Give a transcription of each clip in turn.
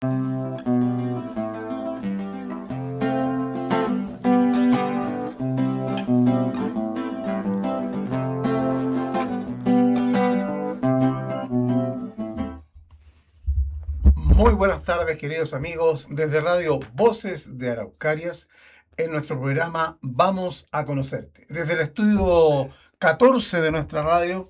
Muy buenas tardes, queridos amigos, desde Radio Voces de Araucarias, en nuestro programa Vamos a Conocerte. Desde el estudio 14 de nuestra radio,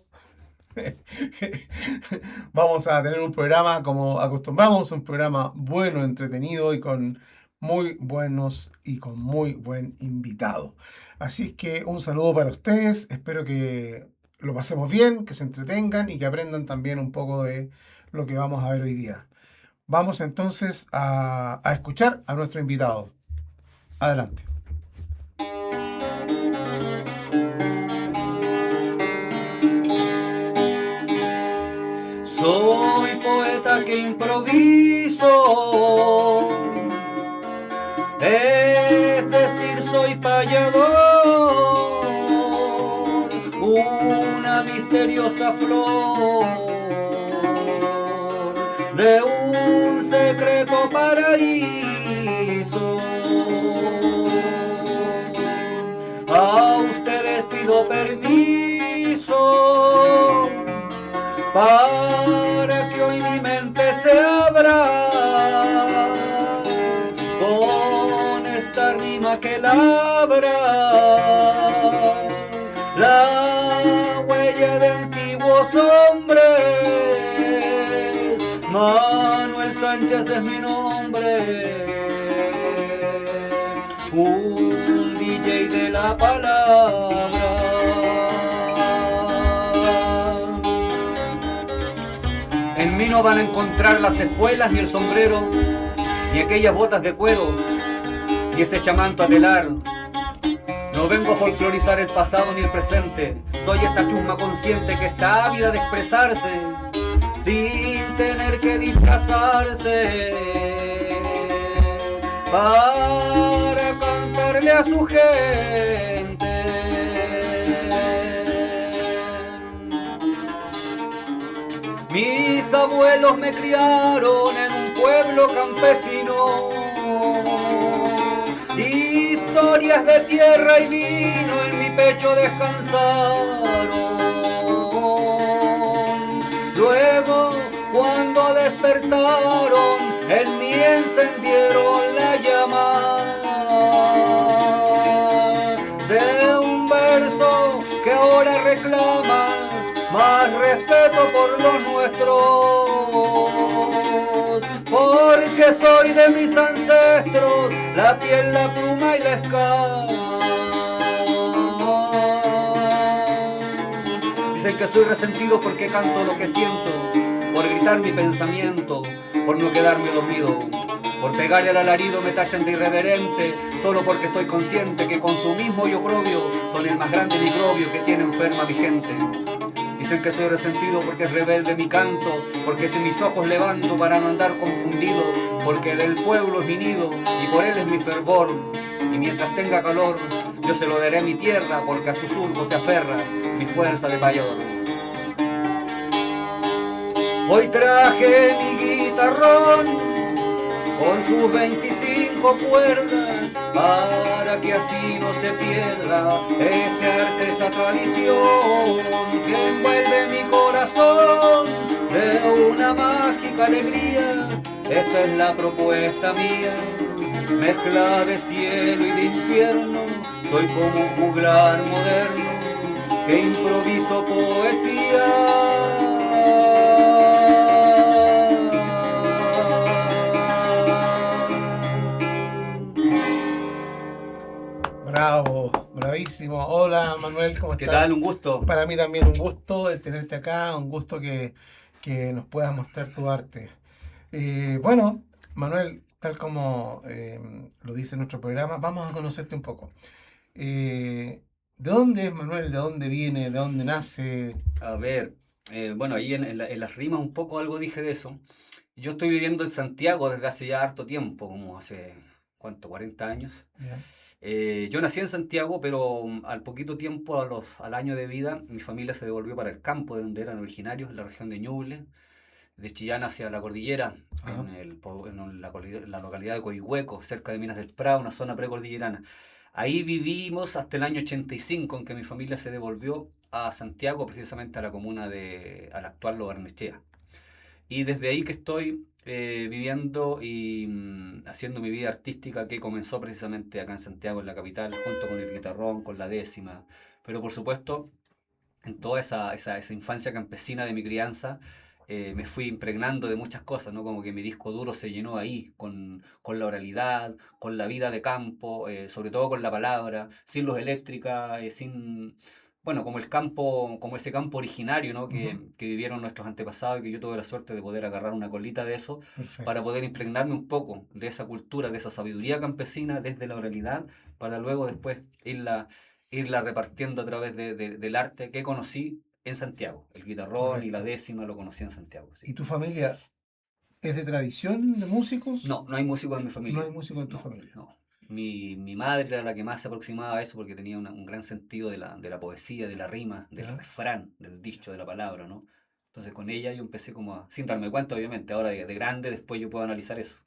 vamos a tener un programa como acostumbramos, un programa bueno, entretenido y con muy buenos y con muy buen invitado. Así es que un saludo para ustedes, espero que lo pasemos bien, que se entretengan y que aprendan también un poco de lo que vamos a ver hoy día. Vamos entonces a escuchar a nuestro invitado. Adelante. Soy poeta que improviso, es decir, soy payador, una misteriosa flor de un secreto paraíso. A ustedes pido permiso para que hoy mi mente se abra con esta rima que labra la huella de antiguos hombres. Manuel Sánchez es mi nombre, un DJ de la palabra. En mí no van a encontrar las espuelas, ni el sombrero, ni aquellas botas de cuero, ni ese chamanto a telar. No vengo a folclorizar el pasado ni el presente. Soy esta chusma consciente que está ávida de expresarse sin tener que disfrazarse, para cantarle a su gente. Mis abuelos me criaron en un pueblo campesino, historias de tierra y vino en mi pecho descansaron. Luego, cuando despertaron, en mí encendieron la llama de un verso que ahora reclama más respeto por los nuestros, porque soy de mis ancestros la piel, la pluma y la escama. Dicen que soy resentido porque canto lo que siento, por gritar mi pensamiento, por no quedarme dormido, por pegarle al alarido me tachan de irreverente, solo porque estoy consciente que consumismo y oprobio son el más grande microbio que tiene enferma mi gente. Dicen que soy resentido porque es rebelde mi canto, porque si mis ojos levanto para no andar confundido, porque del pueblo es mi nido y por él es mi fervor. Y mientras tenga calor, yo se lo daré a mi tierra, porque a su surco se aferra mi fuerza de payador. Hoy traje mi guitarrón con sus 25 cuerdas, para que así no se pierda este arte, esta tradición que envuelve mi corazón de una mágica alegría. Esta es la propuesta mía, mezcla de cielo y de infierno. Soy como un juglar moderno que improviso poesía. Bravo, bravísimo. Hola Manuel, ¿cómo estás? ¿Qué tal? Un gusto. Para mí también un gusto el tenerte acá, un gusto que nos puedas mostrar tu arte. Bueno, Manuel, tal como lo dice nuestro programa, vamos a conocerte un poco. ¿De dónde es Manuel? ¿De dónde viene? ¿De dónde nace? A ver, bueno, ahí en las rimas un poco algo dije de eso. Yo estoy viviendo en Santiago desde hace ya harto tiempo, como hace, ¿cuánto? 40 años. Ya. Yo nací en Santiago, pero al poquito tiempo, al año de vida, mi familia se devolvió para el campo de donde eran originarios, en la región de Ñuble. de Chillán hacia la cordillera, Ajá. en la localidad de Coihueco, cerca de Minas del Prado, una zona precordillerana. Ahí vivimos hasta el año 85, en que mi familia se devolvió a Santiago, precisamente a la comuna a la actual Lo Barnechea. Y desde ahí que estoy viviendo y haciendo mi vida artística, que comenzó precisamente acá en Santiago, en la capital, junto con el guitarrón, con la décima. Pero por supuesto, en toda esa infancia campesina de mi crianza, me fui impregnando de muchas cosas, ¿no? Como que mi disco duro se llenó ahí, con la oralidad, con la vida de campo, sobre todo con la palabra, sin luz eléctrica, sin... Bueno, como el campo, como ese campo originario, ¿no? Ujú. Que vivieron nuestros antepasados y que yo tuve la suerte de poder agarrar una colita de eso para Perfecto. poder impregnarme un poco de esa cultura, de esa sabiduría campesina desde la oralidad, para luego después irla repartiendo a través del arte que conocí en Santiago. El guitarrón y la Correcto. décima lo conocí en Santiago, sí. ¿Y tu familia es de tradición de músicos? No, no hay músicos en mi No familia. hay músicos en tu No, familia. no. Mi madre era la que más se aproximaba a eso porque tenía un gran sentido de la poesía, de la rima, del ¿Ya? refrán, del dicho, de la palabra, ¿no? Entonces con ella yo empecé como sin darme cuenta, obviamente, ahora de grande, después yo puedo analizar eso.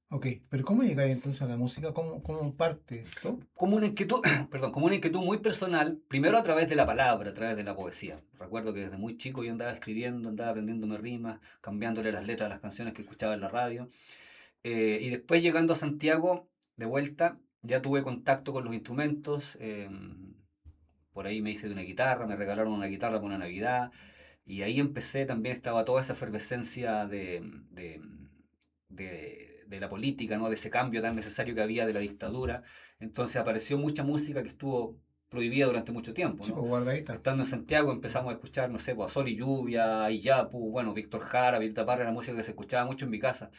Ok, pero ¿cómo llegáis entonces a la música? ¿Cómo parte esto? Como una inquietud, perdón, como una inquietud muy personal, primero a través de la palabra, a través de la poesía. Recuerdo que desde muy chico yo andaba escribiendo, andaba aprendiéndome rimas, cambiándole las letras a las canciones que escuchaba en la radio. Y después llegando a Santiago, de vuelta, ya tuve contacto con los instrumentos. Por ahí me hice de una guitarra, me regalaron una guitarra por una Navidad. Y ahí empecé, también estaba toda esa efervescencia de la política, ¿no? De ese cambio tan necesario que había de la dictadura. Entonces apareció mucha música que estuvo prohibida durante mucho tiempo, Sí, ¿no? pues guardadita. Estando en Santiago empezamos a escuchar, no sé, pues, a Sol y Lluvia, Iyapu, bueno, Víctor Jara, Violeta Parra, era música que se escuchaba mucho en mi casa.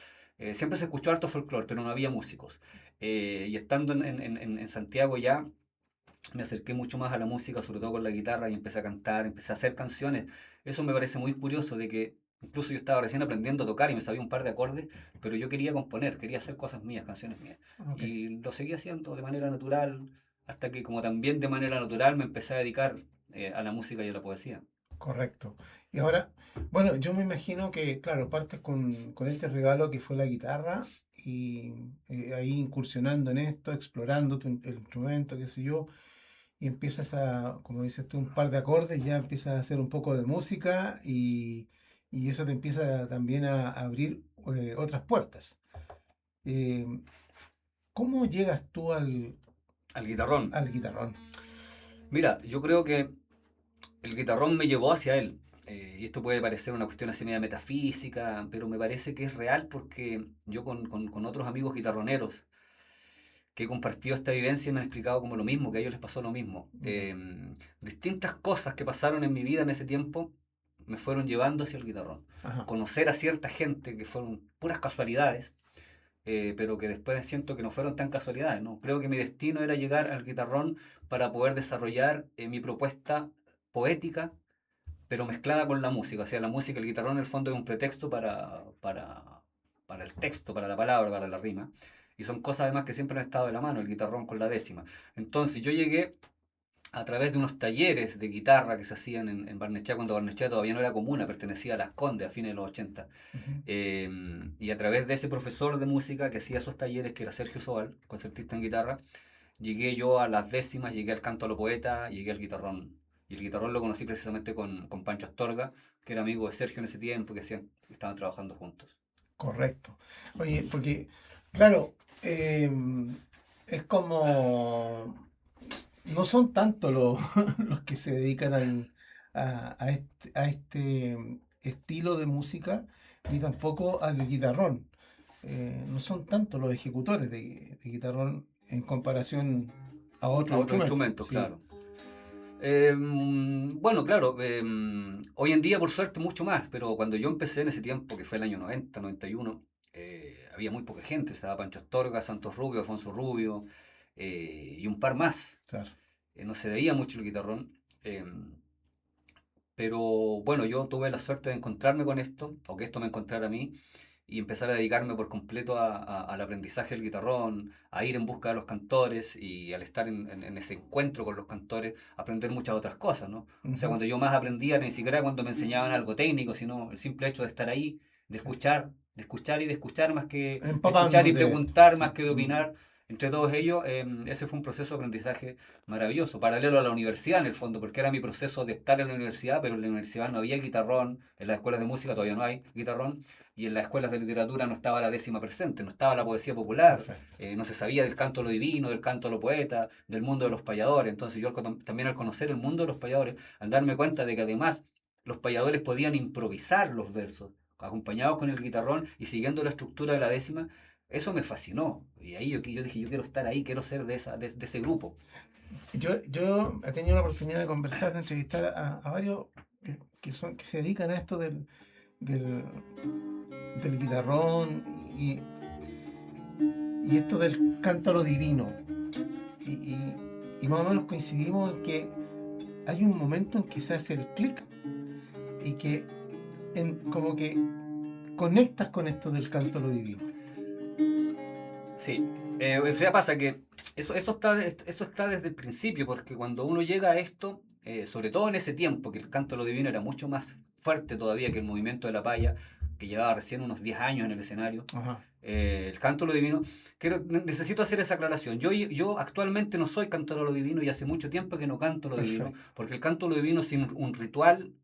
Siempre se escuchó harto folclore, pero no había músicos. Y estando en Santiago ya me acerqué mucho más a la música, sobre todo con la guitarra, y empecé a cantar, empecé a hacer canciones. Eso me parece muy curioso, de que incluso yo estaba recién aprendiendo a tocar y me sabía un par de acordes, pero yo quería componer, quería hacer cosas mías, canciones mías. Ok, Y lo seguí haciendo de manera natural, hasta que como también de manera natural me empecé a dedicar a la música y a la poesía. correcto. Y ahora, bueno, yo me imagino que, claro, partes con este regalo que fue la guitarra y ahí incursionando en esto, explorando el instrumento, qué sé yo, y empiezas a, como dices tú, un par de acordes, ya empiezas a hacer un poco de música y eso te empieza también a abrir otras puertas. Eh, ¿Cómo llegas tú Al guitarrón. al guitarrón? Mira, yo creo que el guitarrón me llevó hacia él. Y esto puede parecer una cuestión así media metafísica, pero me parece que es real porque yo con otros amigos guitarroneros que he compartido esta vivencia me han explicado como lo mismo, que a ellos les pasó lo mismo. Ya. Distintas cosas que pasaron en mi vida en ese tiempo me fueron llevando hacia el guitarrón. Ajá, Conocer a cierta gente que fueron puras casualidades, pero que después siento que no fueron tan casualidades, ¿no? Creo que mi destino era llegar al guitarrón para poder desarrollar mi propuesta poética, pero mezclada con la música. O sea, la música, el guitarrón en el fondo es un pretexto para el texto, para la palabra, para la rima. Y son cosas además que siempre han estado de la mano, el guitarrón con la décima. Entonces yo llegué a través de unos talleres de guitarra que se hacían en Barnechea, cuando Barnechea todavía no era comuna, pertenecía a Las Condes a fines de los 80. ujú, Y a través de ese profesor de música que hacía esos talleres, que era Sergio Sobal, concertista en guitarra, llegué yo a las décimas, llegué al canto a lo poeta, llegué al guitarrón. Y el guitarrón lo conocí precisamente con Pancho Astorga, que era amigo de Sergio en ese tiempo, que estaban trabajando juntos. correcto. Oye, porque, claro, es como, no son tanto los, los que se dedican a este estilo de música, ni tampoco al guitarrón. No son tanto los ejecutores de guitarrón en comparación a A otros otros instrumentos. instrumentos, Sí. claro. Bueno, claro, hoy en día por suerte mucho más, pero cuando yo empecé en ese tiempo, que fue el año 90, 91, había muy poca gente, estaba Pancho Astorga, Santos Rubio, Alfonso Rubio y un par más. Claro. No se veía mucho el guitarrón, pero bueno, yo tuve la suerte de encontrarme con esto, o que esto me encontrara a mí, y empezar a dedicarme por completo al aprendizaje del guitarrón, a ir en busca de los cantores y al estar en ese encuentro con los cantores, aprender muchas otras cosas, ¿no? O sea, Ujú. cuando yo más aprendía, ni siquiera cuando me enseñaban algo técnico, sino el simple hecho de estar ahí, de Sí. escuchar, de escuchar y de escuchar más que de escuchar y Empapándote de esto. preguntar Sí. más que de opinar. Entre todos ellos, ese fue un proceso de aprendizaje maravilloso, paralelo a la universidad en el fondo, porque era mi proceso de estar en la universidad, pero en la universidad no había guitarrón, en las escuelas de música todavía no hay guitarrón, y en las escuelas de literatura no estaba la décima presente, no estaba la poesía popular, Perfecto. no se sabía del canto a lo divino, del canto a lo poeta, del mundo de los payadores. Entonces yo también al conocer el mundo de los payadores, al darme cuenta de que además los payadores podían improvisar los versos, acompañados con el guitarrón y siguiendo la estructura de la décima, eso me fascinó. Y ahí yo dije, yo quiero estar ahí, quiero ser de ese grupo. Yo he tenido la oportunidad de conversar, de entrevistar a varios que se dedican a esto del, del guitarrón y esto del canto a lo divino. Y, y- y más o menos coincidimos en que hay un momento en que se hace el clic y que como que conectas con esto del canto a lo divino. Sí, o sea, pasa que eso está desde el principio, porque cuando uno llega a esto, sobre todo en ese tiempo, que el canto a lo divino era mucho más fuerte todavía que el movimiento de la paya, que llevaba recién unos 10 años en el escenario, Ajá, el canto a lo divino, necesito hacer esa aclaración. Yo actualmente no soy cantor a lo divino y hace mucho tiempo que no canto a lo divino, perfecto. porque el canto a lo divino es un ritual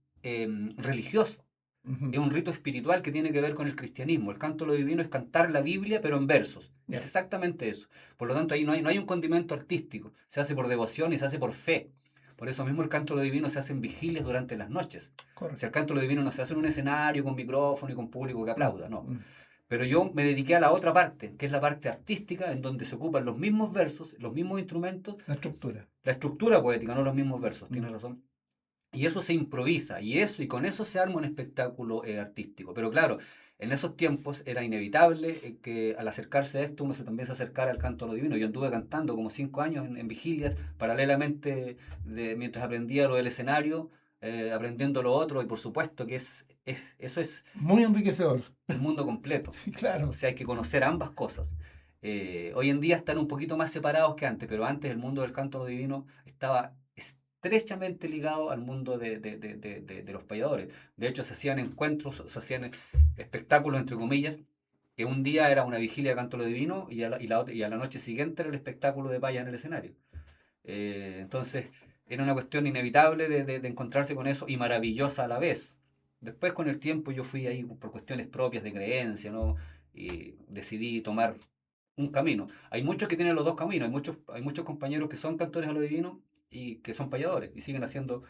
religioso. Ujú. Es un rito espiritual que tiene que ver con el cristianismo. El canto a lo divino es cantar la Biblia, pero en versos. Es Ya, exactamente eso. Por lo tanto, ahí no hay un condimento artístico. Se hace por devoción y se hace por fe. Por eso mismo el canto a lo divino se hace en vigilias durante las noches. O sea, el correcto. canto a lo divino no se hace en un escenario con micrófono y con público que Mm, aplauda, no. mm. Pero yo me dediqué a la otra parte, que es la parte artística, en donde se ocupan los mismos versos, los mismos instrumentos, La estructura. la estructura poética, no los mismos versos, tienes Mm. razón. Y eso se improvisa, y con eso se arma un espectáculo artístico. Pero claro, en esos tiempos era inevitable que al acercarse a esto uno también se acercara al canto a lo divino. Yo anduve cantando como 5 años en vigilias, paralelamente mientras aprendía lo del escenario, aprendiendo lo otro, y por supuesto que eso es Muy enriquecedor. el mundo completo. Sí, O claro. sea, hay que conocer ambas cosas. Hoy en día están un poquito más separados que antes, pero antes el mundo del canto divino estaba estrechamente ligado al mundo de los payadores. De hecho, se hacían encuentros, se hacían espectáculos, entre comillas, que un día era una vigilia de canto divino y a la noche siguiente era el espectáculo de payas en el escenario. Entonces, era una cuestión inevitable de encontrarse con eso y maravillosa a la vez. Después, con el tiempo, yo fui ahí por cuestiones propias de creencia, ¿no? Y decidí tomar un camino. Hay muchos que tienen los dos caminos, hay muchos compañeros que son cantores a lo divino y que son payadores y siguen haciendo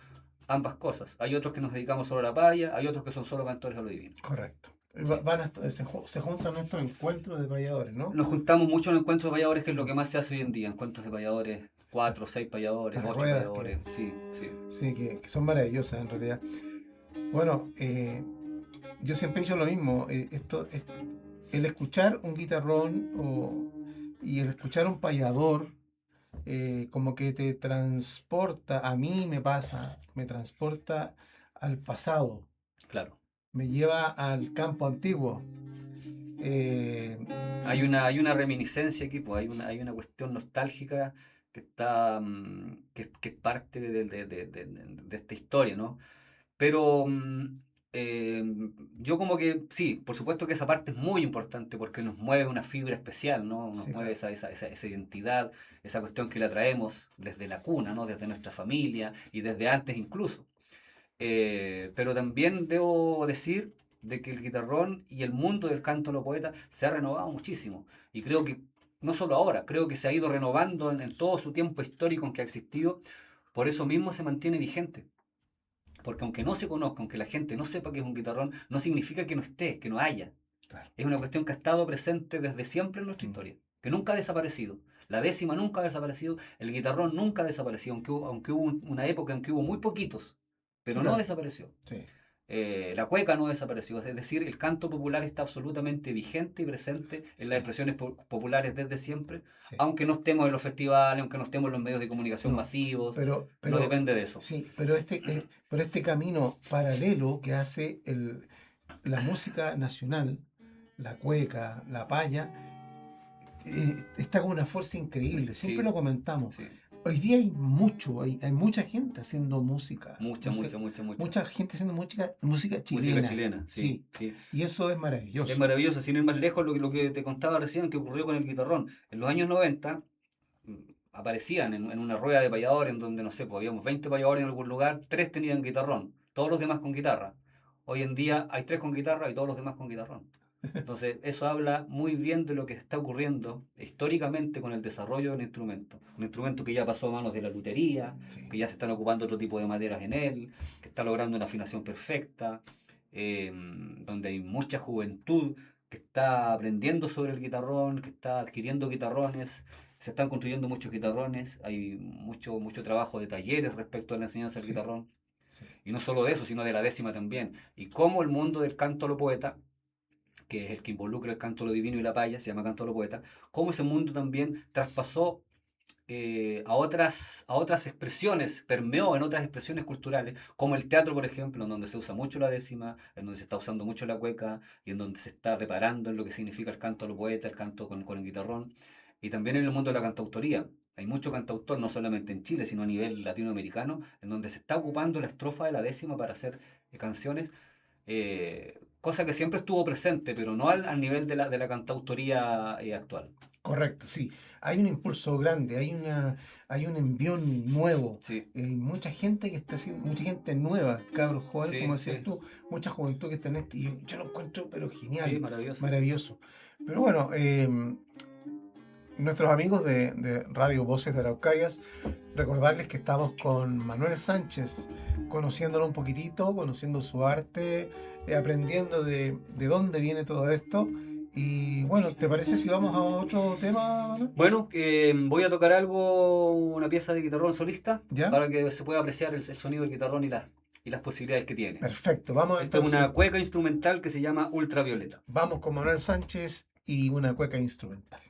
ambas cosas. Hay otros que nos dedicamos solo a la paya, hay otros que son solo cantores a lo divino. Correcto. Sí. Se juntan estos encuentros de payadores, ¿no? Nos juntamos mucho en encuentros de payadores, que es lo que más se hace hoy en día. Encuentros de payadores, 4, 6 payadores, Estas 8 ruedas payadores. Sí, sí. sí, que son maravillosas en realidad. Bueno, yo siempre he dicho lo mismo. El escuchar un guitarrón y el escuchar un payador, como que te transporta, a mí me pasa, me transporta al pasado, Claro. me lleva al campo antiguo. eh, Hay y hay una reminiscencia aquí, pues hay una cuestión nostálgica que está, que es parte de esta historia, ¿no? Pero eh, yo como que, sí, por supuesto que esa parte es muy importante porque nos mueve una fibra especial, ¿no? Nos sí, mueve claro. esa identidad, esa cuestión que la traemos desde la cuna, ¿no? Desde nuestra familia y desde antes incluso. Pero también debo decir de que el guitarrón y el mundo del canto a los poetas se ha renovado muchísimo. Y creo que, no solo ahora, creo que se ha ido renovando en todo su tiempo histórico en que ha existido. Por eso mismo se mantiene vigente. Porque aunque no se conozca, aunque la gente no sepa que es un guitarrón, no significa que no esté, que no haya. Claro. Es una cuestión que ha estado presente desde siempre en nuestra Mm. historia, que nunca ha desaparecido. La décima nunca ha desaparecido, el guitarrón nunca ha desaparecido, aunque hubo una época en que hubo muy poquitos, Sí, pero no claro. desapareció. Sí. La cueca no desapareció, es decir, el canto popular está absolutamente vigente y presente en las Sí, expresiones populares desde siempre, sí. aunque no estemos en los festivales, aunque no estemos en los medios de comunicación No, masivos, pero, no pero, depende de eso. sí, pero este camino paralelo que hace la música nacional, la cueca, la paya, está con una fuerza increíble. Siempre Sí, lo comentamos. sí. Hoy día hay hay mucha gente haciendo música. Mucha, No sé, mucha, mucha, mucha. mucha gente haciendo música Música chilena. chilena, sí, Sí, sí. y eso es Es maravilloso. maravilloso, sin ir más lejos, lo que te contaba recién que ocurrió con el guitarrón. En los años 90 mm, aparecían en una rueda de payadores en donde, no sé, pues habíamos 20 payadores en algún lugar, 3 tenían guitarrón, todos los demás con guitarra. Hoy en día hay 3 con guitarra y todos los demás con guitarrón. Entonces, eso habla muy bien de lo que está ocurriendo históricamente con el desarrollo del instrumento. Un instrumento que ya pasó a manos de la lutería, Sí, que ya se están ocupando otro tipo de maderas en él, que está logrando una afinación perfecta, eh, donde hay mucha juventud que está aprendiendo sobre el guitarrón, que está adquiriendo guitarrones, se están construyendo muchos guitarrones, hay mucho trabajo de talleres respecto a la enseñanza del sí, guitarrón, sí, y no solo de eso, sino de la décima también. Y cómo el mundo del canto a lo poeta, que es el que involucra el canto a lo divino y la paya, se llama canto a lo poeta, cómo ese mundo también traspasó a otras expresiones, permeó en otras expresiones culturales, como el teatro, por ejemplo, en donde se usa mucho la décima, en donde se está usando mucho la cueca y en donde se está reparando en lo que significa el canto a lo poeta, el canto con el guitarrón, y también en el mundo de la cantautoría. Hay mucho cantautor, no solamente en Chile, sino a nivel latinoamericano, en donde se está ocupando la estrofa de la décima para hacer canciones, cosa que siempre estuvo presente, pero no al nivel de la cantautoría actual. correcto, sí. Hay un impulso grande, hay un envión nuevo. Sí, Hay mucha gente que está haciendo, mucha gente nueva, cabros jóvenes, como sí, decías sí, tú, mucha juventud que está en este, y yo lo encuentro, pero sí, genial, maravilloso. maravilloso. Pero bueno, nuestros amigos de Radio Voces de Araucarias, recordarles que estamos con Manuel Sánchez, conociéndolo un poquitito, conociendo su arte, aprendiendo de dónde viene todo esto. Y bueno, ¿te parece si vamos a otro tema, Manuel? Bueno, voy a tocar algo, una pieza de guitarrón solista, ¿Ya? para que se pueda apreciar el sonido del guitarrón y las posibilidades que tiene. Perfecto, vamos Esta es entonces, una cueca instrumental que se llama Ultravioleta. vamos con Manuel Sánchez y una cueca instrumental.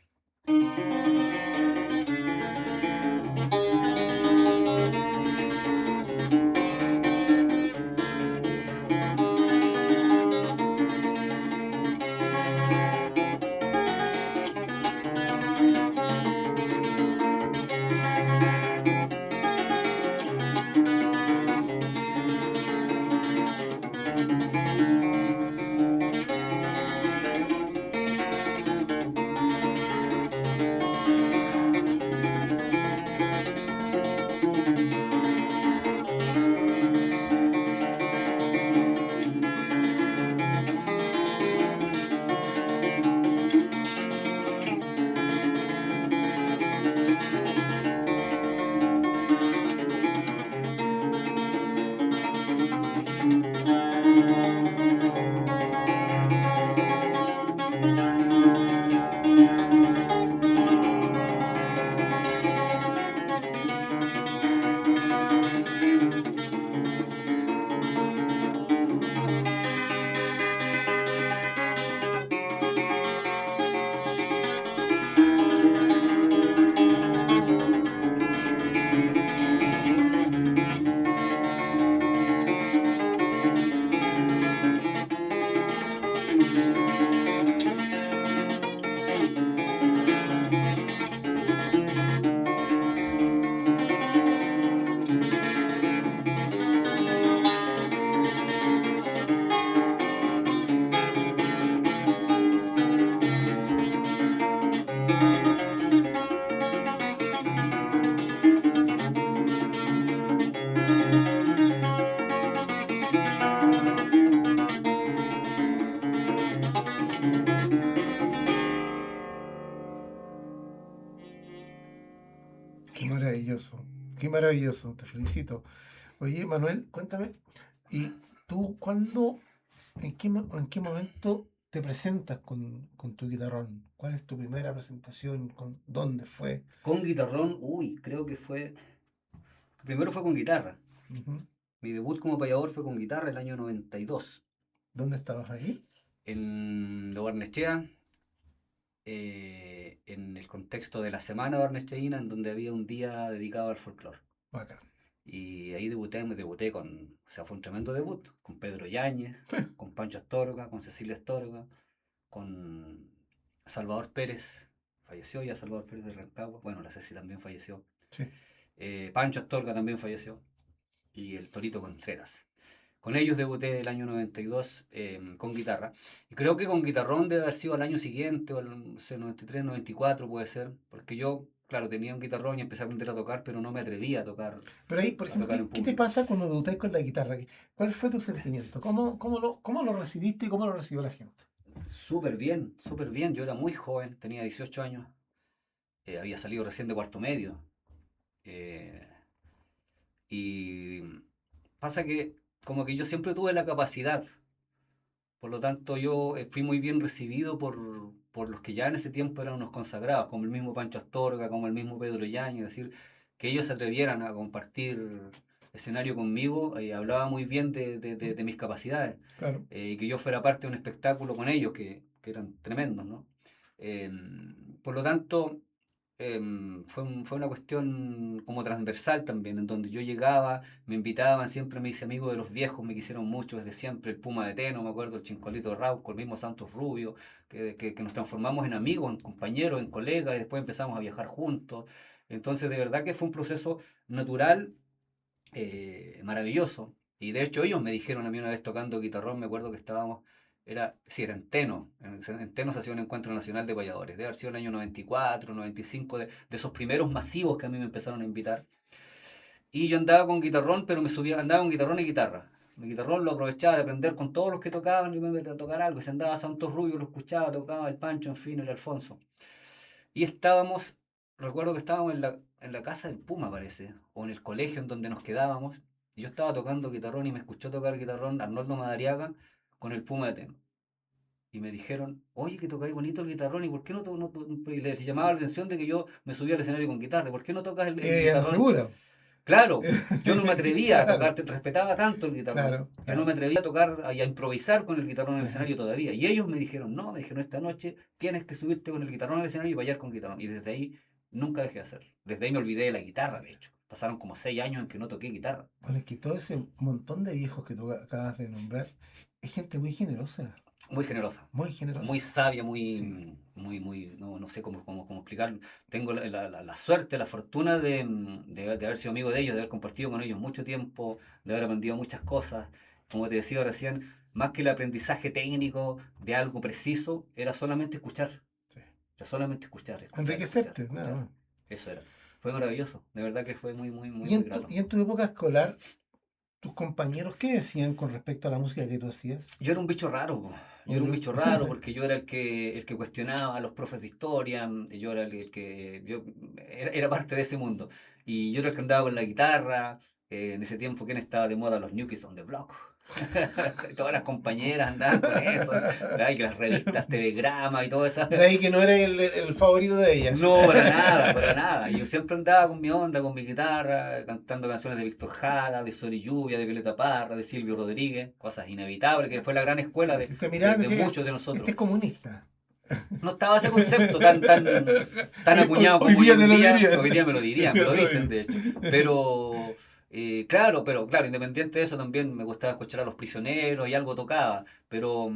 Qué maravilloso, qué maravilloso, te felicito. Oye, Manuel, cuéntame, ¿y tú en qué momento te presentas con tu guitarrón? ¿Cuál es tu primera presentación? ¿Dónde fue? Con guitarrón, uy, creo que fue... Primero fue con guitarra. Ujú. Mi debut como payador fue con guitarra el año 92. ¿Dónde estabas ahí? En Lo Barnechea, en el contexto de la Semana Barnecheína, en donde había un día dedicado al folclore. Bacán. Y ahí debuté con, o sea, fue un tremendo debut, con Pedro Yáñez, con Pancho Astorga, con Cecilia Astorga, con Salvador Pérez, falleció ya Salvador Pérez de Rancagua, bueno, la Ceci también falleció. Sí. Pancho Astorga también falleció, y el Torito Contreras. Con ellos debuté el año 92 con guitarra. Y creo que con guitarrón debe haber sido al año siguiente, o el no sé, 93, 94 puede ser. Porque yo, claro, tenía un guitarrón y empecé a aprender a tocar, pero no me atrevía Pero ahí, por a ejemplo, tocar en ¿qué te público. pasa cuando debutáis con la guitarra? ¿Cuál fue tu sentimiento? ¿Cómo lo recibiste y cómo lo recibió la gente? Súper bien, súper bien. Yo era muy joven, tenía 18 años. Había salido recién de cuarto medio. eh, y pasa que como que yo siempre tuve la capacidad. Por lo tanto, yo fui muy bien recibido por los que ya en ese tiempo eran unos consagrados, como el mismo Pancho Astorga, como el mismo Pedro Yañez, es decir, que ellos se atrevieran a compartir escenario conmigo, hablaba muy bien de mis capacidades, Claro. y que yo fuera parte de un espectáculo con ellos, que eran tremendos, ¿no? Eh, por lo tanto, fue una cuestión como transversal también, en donde yo llegaba, me invitaban, siempre me hice amigo de los viejos, me quisieron mucho desde siempre, el Puma de Teno, me acuerdo, el Chincolito Rauco, el mismo Santos Rubio, que nos transformamos en amigos, en compañeros, en colegas, y después empezamos a viajar juntos. Entonces, de verdad que fue un proceso natural, maravilloso. Y de hecho ellos me dijeron a mí una vez tocando guitarrón, me acuerdo que estábamos, sí, era en Teno, en Teno se hacía un encuentro nacional de payadores, debe haber sido el año 94, 95, de esos primeros masivos que a mí me empezaron a invitar. Y yo andaba con guitarrón, pero me subía, andaba con guitarrón y guitarra. Mi guitarrón lo aprovechaba de aprender con todos los que tocaban y me metía a tocar algo. Si andaba Santos Rubio, lo escuchaba, tocaba el Pancho, en fin, el Alfonso. Y estábamos, recuerdo que estábamos en la casa del Puma, parece, o en el colegio en donde nos quedábamos. Y yo estaba tocando guitarrón y me escuchó tocar guitarrón Arnoldo Madariaga con el Puma de Teno. Y me dijeron, oye, que tocáis bonito el guitarrón, ¿y por qué y les llamaba la atención de que yo me subía al escenario con guitarra? ¿Por qué no tocas el guitarrón? Seguro. Claro, yo no me atrevía a Claro, tocar, respetaba tanto el guitarrón, claro, que no claro. me atrevía a tocar y a improvisar con el guitarrón en el Ajá. escenario todavía. Y ellos me dijeron, no, me dijeron, esta noche tienes que subirte con el guitarrón al escenario y bailar con guitarrón. Y desde ahí nunca dejé de hacerlo. Desde ahí me olvidé de la guitarra, de hecho. Pasaron como 6 años en que no toqué guitarra. Bueno, es que todo ese montón de viejos que tú acabas de nombrar es gente muy generosa, Muy generosa, muy muy generosa. sabia, Sí, no sé cómo explicarlo. Tengo la suerte, la fortuna de haber sido amigo de ellos, de haber compartido con ellos mucho tiempo, de haber aprendido muchas cosas. Como te decía recién, más que el aprendizaje técnico de algo preciso, era solamente escuchar. sí. Era solamente escuchar, escuchar, escuchar, Enriquecerte, nada escuchar. más. Eso era. Fue maravilloso. De verdad que fue muy, muy, muy, ¿Y muy en tu, grato. y en tu época escolar, tus compañeros qué decían con respecto a la música que tú hacías? Yo era un bicho raro, po. Yo era un bicho raro porque yo era el que cuestionaba a los profes de historia, yo era el que, yo era parte de ese mundo. Y yo era el que andaba con la guitarra, en ese tiempo, ¿quién estaba de moda? Los New Kids on the Block. Todas las compañeras andaban con eso, ¿verdad? Y que las revistas Telegrama y todo eso. De ahí que no era el favorito de ellas. No, para nada, para nada. Yo siempre andaba con mi onda, con mi guitarra, cantando canciones de Víctor Jara, de Sol y Lluvia, de Violeta Parra, de Silvio Rodríguez, cosas inevitables, que fue la gran escuela de, Te de, miraban y de decían, muchos de este nosotros. es comunista. No estaba ese concepto tan acuñado Hoy como hoy día te en lo día, diría. hoy día me lo dirían, me lo dicen de hecho. Pero, claro, independiente de eso también me gustaba escuchar a Los Prisioneros y algo tocaba, pero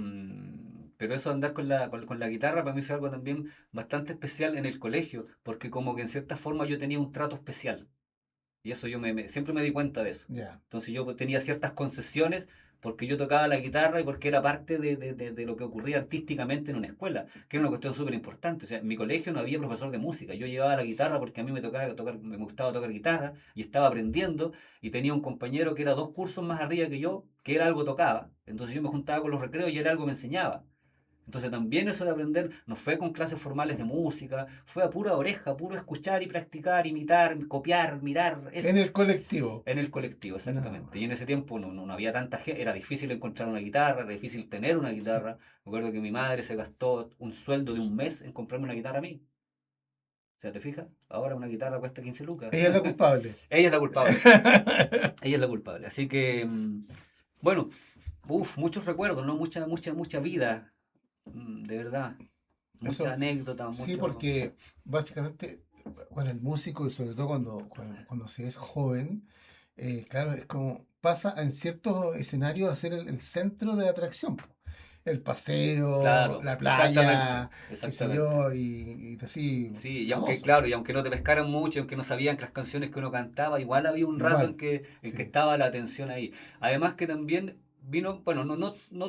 eso de andar con la guitarra para mí fue algo también bastante especial en el colegio, porque como que en cierta forma yo tenía un trato especial. Y eso yo siempre me di cuenta de eso. Ya, Entonces yo tenía ciertas concesiones porque yo tocaba la guitarra y porque era parte de lo que ocurría artísticamente en una escuela, que era una cuestión súper importante. O sea, en mi colegio no había profesor de música. Yo llevaba la guitarra porque a mí me gustaba tocar guitarra y estaba aprendiendo y tenía un compañero que era 2 cursos más arriba que yo, que era algo tocaba. Entonces yo me juntaba con los recreos y él algo me enseñaba. Entonces también eso de aprender no fue con clases formales de música, fue a pura oreja, puro escuchar y practicar, imitar, copiar, mirar, en eso. el colectivo. En el colectivo, No, exactamente. Y en ese tiempo no había tanta gente, era difícil encontrar una guitarra, era difícil tener una sí. guitarra. Recuerdo que mi madre se gastó un sueldo de un mes en comprarme una guitarra a mí. O sea, ¿te fijas? Ahora una guitarra cuesta 15 lucas. Ella es la culpable. Ella es la culpable, ella es la culpable. Así que, bueno, muchos recuerdos, ¿no? Mucha vida, de verdad. Muchas Eso, anécdotas, sí, mucho... porque básicamente, bueno, el músico, y sobre todo cuando se es joven, claro, es como pasa en ciertos escenarios a ser el centro de atracción, po. el paseo, Claro, la exactamente, playa, qué sé exactamente. yo, y así, Sí, y aunque, hermoso. claro, y aunque no te pescaran mucho, aunque no sabían que las canciones que uno cantaba, igual había un rato Igual, en que sí, estaba la atención ahí. Además que también vino, bueno,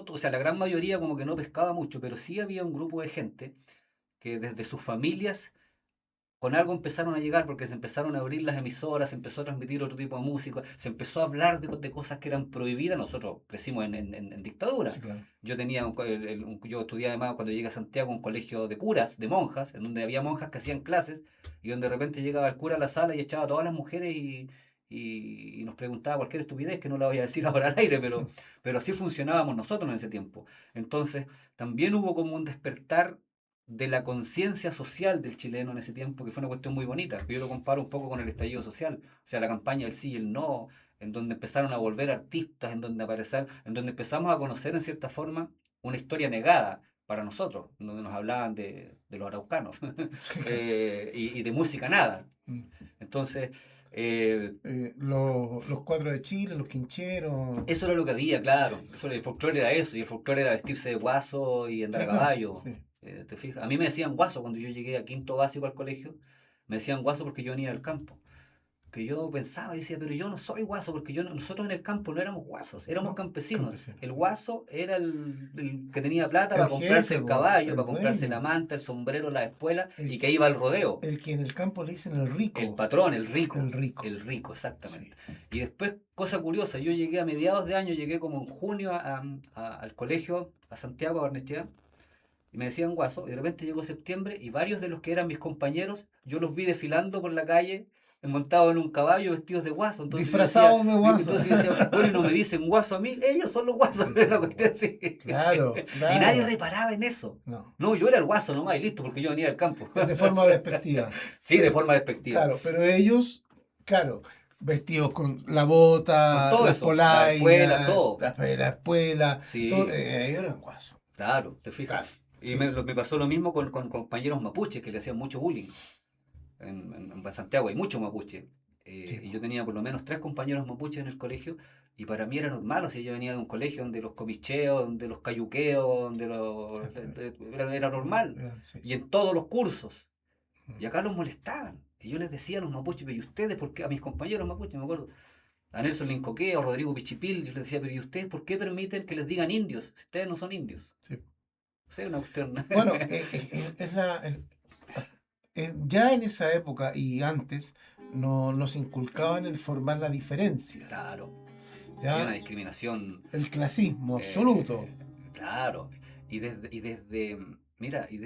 o sea, la gran mayoría como que no pescaba mucho, pero sí había un grupo de gente que desde sus familias con algo empezaron a llegar porque se empezaron a abrir las emisoras, se empezó a transmitir otro tipo de música, se empezó a hablar de cosas que eran prohibidas. Nosotros crecimos en dictadura. sí, claro. Yo tenía yo estudié además cuando llegué a Santiago un colegio de curas, de monjas, en donde había monjas que hacían clases y donde de repente llegaba el cura a la sala y echaba a todas las mujeres y nos preguntaba cualquier estupidez que no la voy a decir ahora al aire, pero así funcionábamos nosotros en ese tiempo. Entonces, también hubo como un despertar de la conciencia social del chileno en ese tiempo, que fue una cuestión muy bonita. Yo lo comparo un poco con el estallido social, o sea, la campaña del sí y el no, en donde empezaron a volver artistas, en donde empezamos a conocer en cierta forma una historia negada para nosotros, en donde nos hablaban de los araucanos Sí, claro. y de música nada. Mm. Entonces, eh, Los cuadros de Chile, los quincheros. eso era lo que había, claro. El folclore era eso, y el folclore era vestirse de guaso y andar Sí, a claro, caballo. sí. ¿Te fijas? A mí me decían guaso cuando yo llegué a quinto básico al colegio. Me decían guaso porque yo venía del campo. Pero yo pensaba y decía, pero yo no soy guaso, porque nosotros en el campo no éramos guasos, éramos No, campesinos. campesino. El guaso era el que tenía plata El para comprarse jefe, el po, caballo, el para comprarse la dueño, manta, el sombrero, la espuela, el y que que, iba al rodeo. el que en el campo le dicen el El rico, patrón, el rico. el rico, Sí. exactamente. Y después, cosa curiosa, yo llegué a mediados de año, llegué como en junio al colegio, a Santiago, a Barnechea, y me decían guaso, y de repente llegó septiembre, y varios de los que eran mis compañeros, yo los vi desfilando por la calle, montados en un caballo, vestidos de guaso. Entonces yo decía, Disfrazado de guasa. bueno, y no me dicen guaso a mí, ellos son los guasos Sí, de la sí, cuestión así. claro, Y nadie claro. reparaba en eso. No, No, yo era el guaso nomás y listo, porque yo venía del campo. de forma despectiva. Sí, de forma despectiva. Claro, pero ellos, claro, vestidos con la Con bota, todo las eso, la espuela, polainas, todo. la espuela, todo, Sí, ellos eran guasos. claro, te fijas. Claro, Y sí. me pasó lo mismo con compañeros mapuches que le hacían mucho bullying. En Santiago hay mucho mapuche. Sí, Y po. yo tenía por lo menos tres compañeros mapuches en el colegio. Y para mí era normal, o sea, yo venía de un colegio donde los comicheos, donde los cayuqueos, era normal. Sí. Y en todos los cursos. Mm. Y acá los molestaban. Y yo les decía a los mapuches, pero ¿y ustedes por qué? A mis compañeros mapuches, me acuerdo. A Nelson Lincoqueo, a Rodrigo Pichipil, yo les decía, pero ¿y ustedes por qué permiten que les digan indios? Si ustedes no son indios. Sí. O sea, una cuestión. Bueno, ya en esa época y antes nos inculcaban el formar la diferencia, Claro, había una ¿ya? discriminación. El clasismo absoluto. eh, claro. Mira, y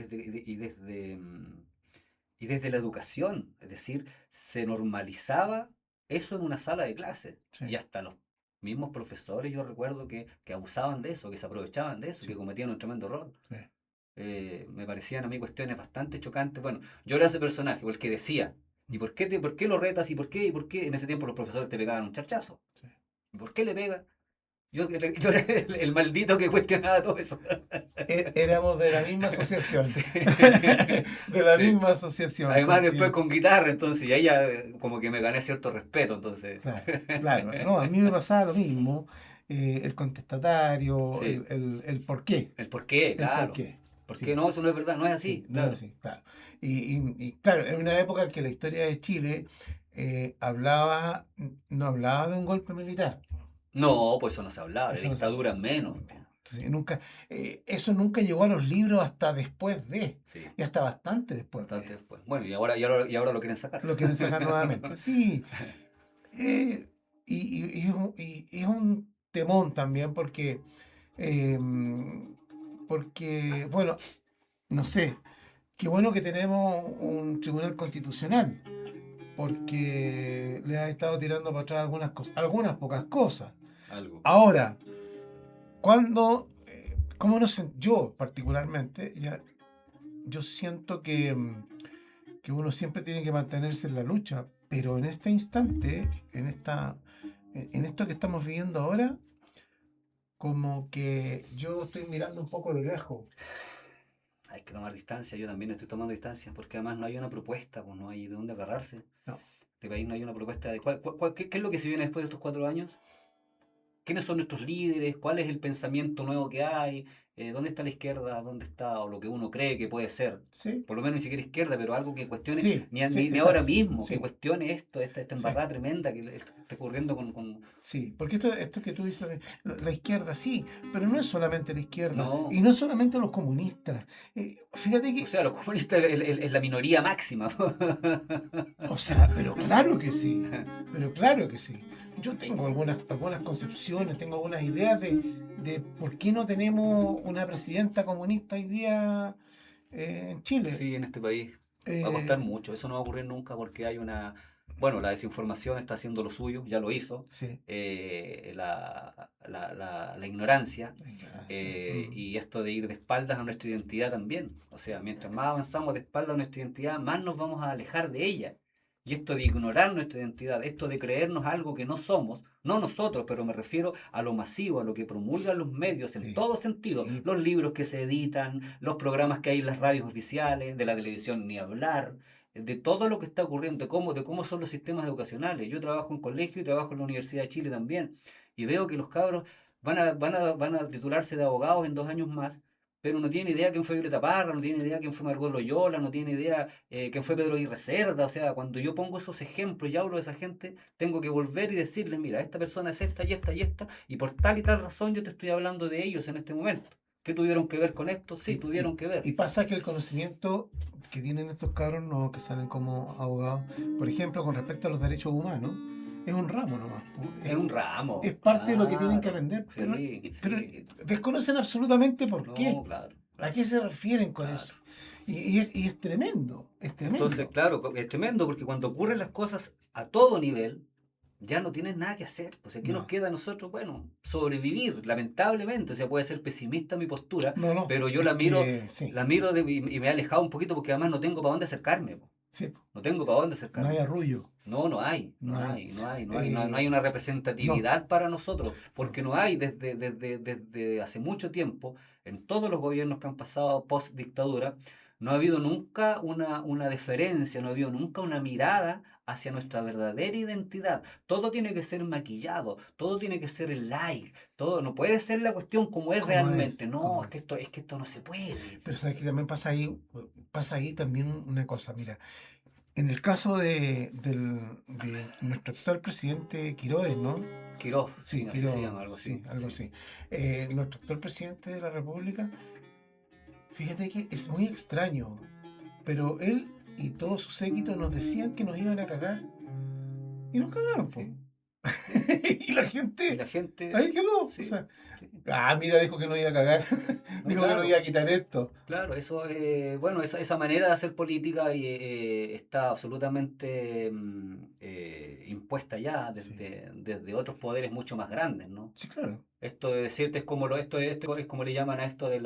desde la educación, es decir, se normalizaba eso en una sala de clases. Sí, Y hasta los mismos profesores, yo recuerdo que abusaban de eso, que se aprovechaban de eso, sí, que cometían un tremendo error. sí. Me parecían a mí cuestiones bastante chocantes. Bueno, yo era ese personaje, el que decía, ¿y por qué lo retas? ¿Y por qué? En ese tiempo los profesores te pegaban un charchazo. Sí. ¿Y por qué le pega? Yo era el maldito que cuestionaba todo eso. Éramos de la misma asociación. Sí, De la sí. misma asociación, Además después porque, con guitarra, entonces, y ahí ya como que me gané cierto respeto, entonces. claro, claro, no, a mí me pasaba lo mismo, el contestatario, Sí, el por qué, el por qué, el por claro. qué, ¿Por qué sí, no? Eso no es verdad, no es sí, así, no es claro. así, claro. Y claro, en una época en que la historia de Chile hablaba, no hablaba de un golpe militar, No, pues eso no se hablaba, de eso no se hablaba. dictadura menos. Entonces, eso nunca llegó a los libros hasta después Sí, y hasta bastante después bastante de, después. Bueno, y ahora lo quieren sacar. lo quieren sacar nuevamente. Sí, eh, y es un temón también eh, porque, bueno, no sé, qué bueno que tenemos un tribunal constitucional, porque le ha estado tirando para atrás algunas cosas, algunas pocas cosas. Algo. Ahora, ¿cómo no sé? Yo particularmente, yo siento que uno siempre tiene que mantenerse en la lucha, pero en este instante, en esto que estamos viviendo ahora, como que yo estoy mirando un poco de lejos. Hay que tomar distancia, yo también estoy tomando distancia, porque además no hay una propuesta, pues no hay de dónde agarrarse. No, Este país no hay una propuesta de qué es lo que se viene después de estos 4 años. ¿Quiénes son nuestros líderes? ¿Cuál es el pensamiento nuevo que hay? ¿dónde está la izquierda? ¿Dónde está o lo que uno cree que puede ser? Sí, Por lo menos ni siquiera izquierda, pero algo que cuestione, sí, ni, sí, ni ahora exacto. mismo, que Sí, cuestione esta sí. embarrada tremenda que está ocurriendo con... Sí, porque esto que tú dices, la izquierda sí, pero no es solamente la izquierda No, y no es solamente los comunistas. Fíjate o que, sea, los comunistas es la minoría máxima. o sea, pero claro que sí, pero claro que sí. Yo tengo algunas concepciones, tengo algunas ideas de por qué no tenemos una presidenta comunista hoy día en Chile. Sí, en este país va a costar Eh, mucho. Eso no va a ocurrir nunca porque hay una... Bueno, la desinformación está haciendo lo suyo, ya lo hizo. sí, La ignorancia la ignorancia. y esto de ir de espaldas a nuestra identidad también. O sea, mientras más avanzamos de espaldas a nuestra identidad, más nos vamos a alejar de ella. Y esto de ignorar nuestra identidad, esto de creernos algo que no somos, no nosotros, pero me refiero a lo masivo, a lo que promulgan los medios en Sí, todo sentido, sí, los libros que se editan, los programas que hay en las radios oficiales, de la televisión ni hablar, de todo lo que está ocurriendo, de cómo son los sistemas educacionales. Yo trabajo en colegio y trabajo en la Universidad de Chile también, y veo que los cabros van a titularse de abogados en 2 años más, pero no tiene idea quién fue Violeta Parra, no tiene idea quién fue Margot Loyola, no tiene idea quién fue Pedro Aguirre Cerda. O sea, cuando yo pongo esos ejemplos y hablo de esa gente, tengo que volver y decirles, mira, esta persona es esta y esta y esta, y por tal y tal razón yo te estoy hablando de ellos en este momento. ¿Qué tuvieron que ver con esto? Sí, Y, y- tuvieron que ver. y pasa que el conocimiento que tienen estos cabros no, que salen como abogados, por ejemplo, con respecto a los derechos humanos, es un ramo nomás. Es un ramo, Es parte de lo que tienen que claro. aprender, Sí, pero sí. desconocen absolutamente por qué, No, claro, a claro, qué se refieren con claro. eso. Y es tremendo, es Entonces, tremendo. claro, es tremendo porque cuando ocurren las cosas a todo nivel, ya no tienes nada que hacer. Pues aquí nos No, queda a nosotros, bueno, sobrevivir, lamentablemente. O sea, puede ser pesimista mi postura, no, no, pero yo es que sí, la miro y me he alejado un poquito porque además no tengo para dónde acercarme. Po. sí, po, No tengo para dónde no hay acercarme. arrullo, No, no hay, no hay. no hay una No, representatividad para nosotros, no, porque no hay desde hace mucho tiempo, en todos los gobiernos que han pasado post dictadura, no ha habido nunca una deferencia, no ha habido nunca una mirada hacia nuestra verdadera identidad. Todo tiene que ser maquillado, todo tiene que ser el like, todo no puede ser la cuestión como es ¿cómo realmente. es? No, ¿Cómo es? es que esto no se puede. Pero sabes que también pasa ahí también una cosa, mira. En el caso de nuestro actual presidente Quiroga, ¿no? Kirov, Sí, sí, así se Quiroga, llama, algo sí, así, algo sí. así. Nuestro actual presidente de la República, fíjate que es muy extraño, pero él y todo su séquito nos decían que nos iban a cagar y nos cagaron, po. Sí, sí. Y la Y gente la gente, ahí quedó. O sí, sea, sí. mira, dijo que no iba a cagar, No, dijo que no iba claro, a quitar esto. claro, eso, bueno, esa manera de hacer política está absolutamente impuesta ya Sí, desde otros poderes mucho más grandes, ¿no? sí, claro. Esto de decirte es como esto es como le llaman a esto de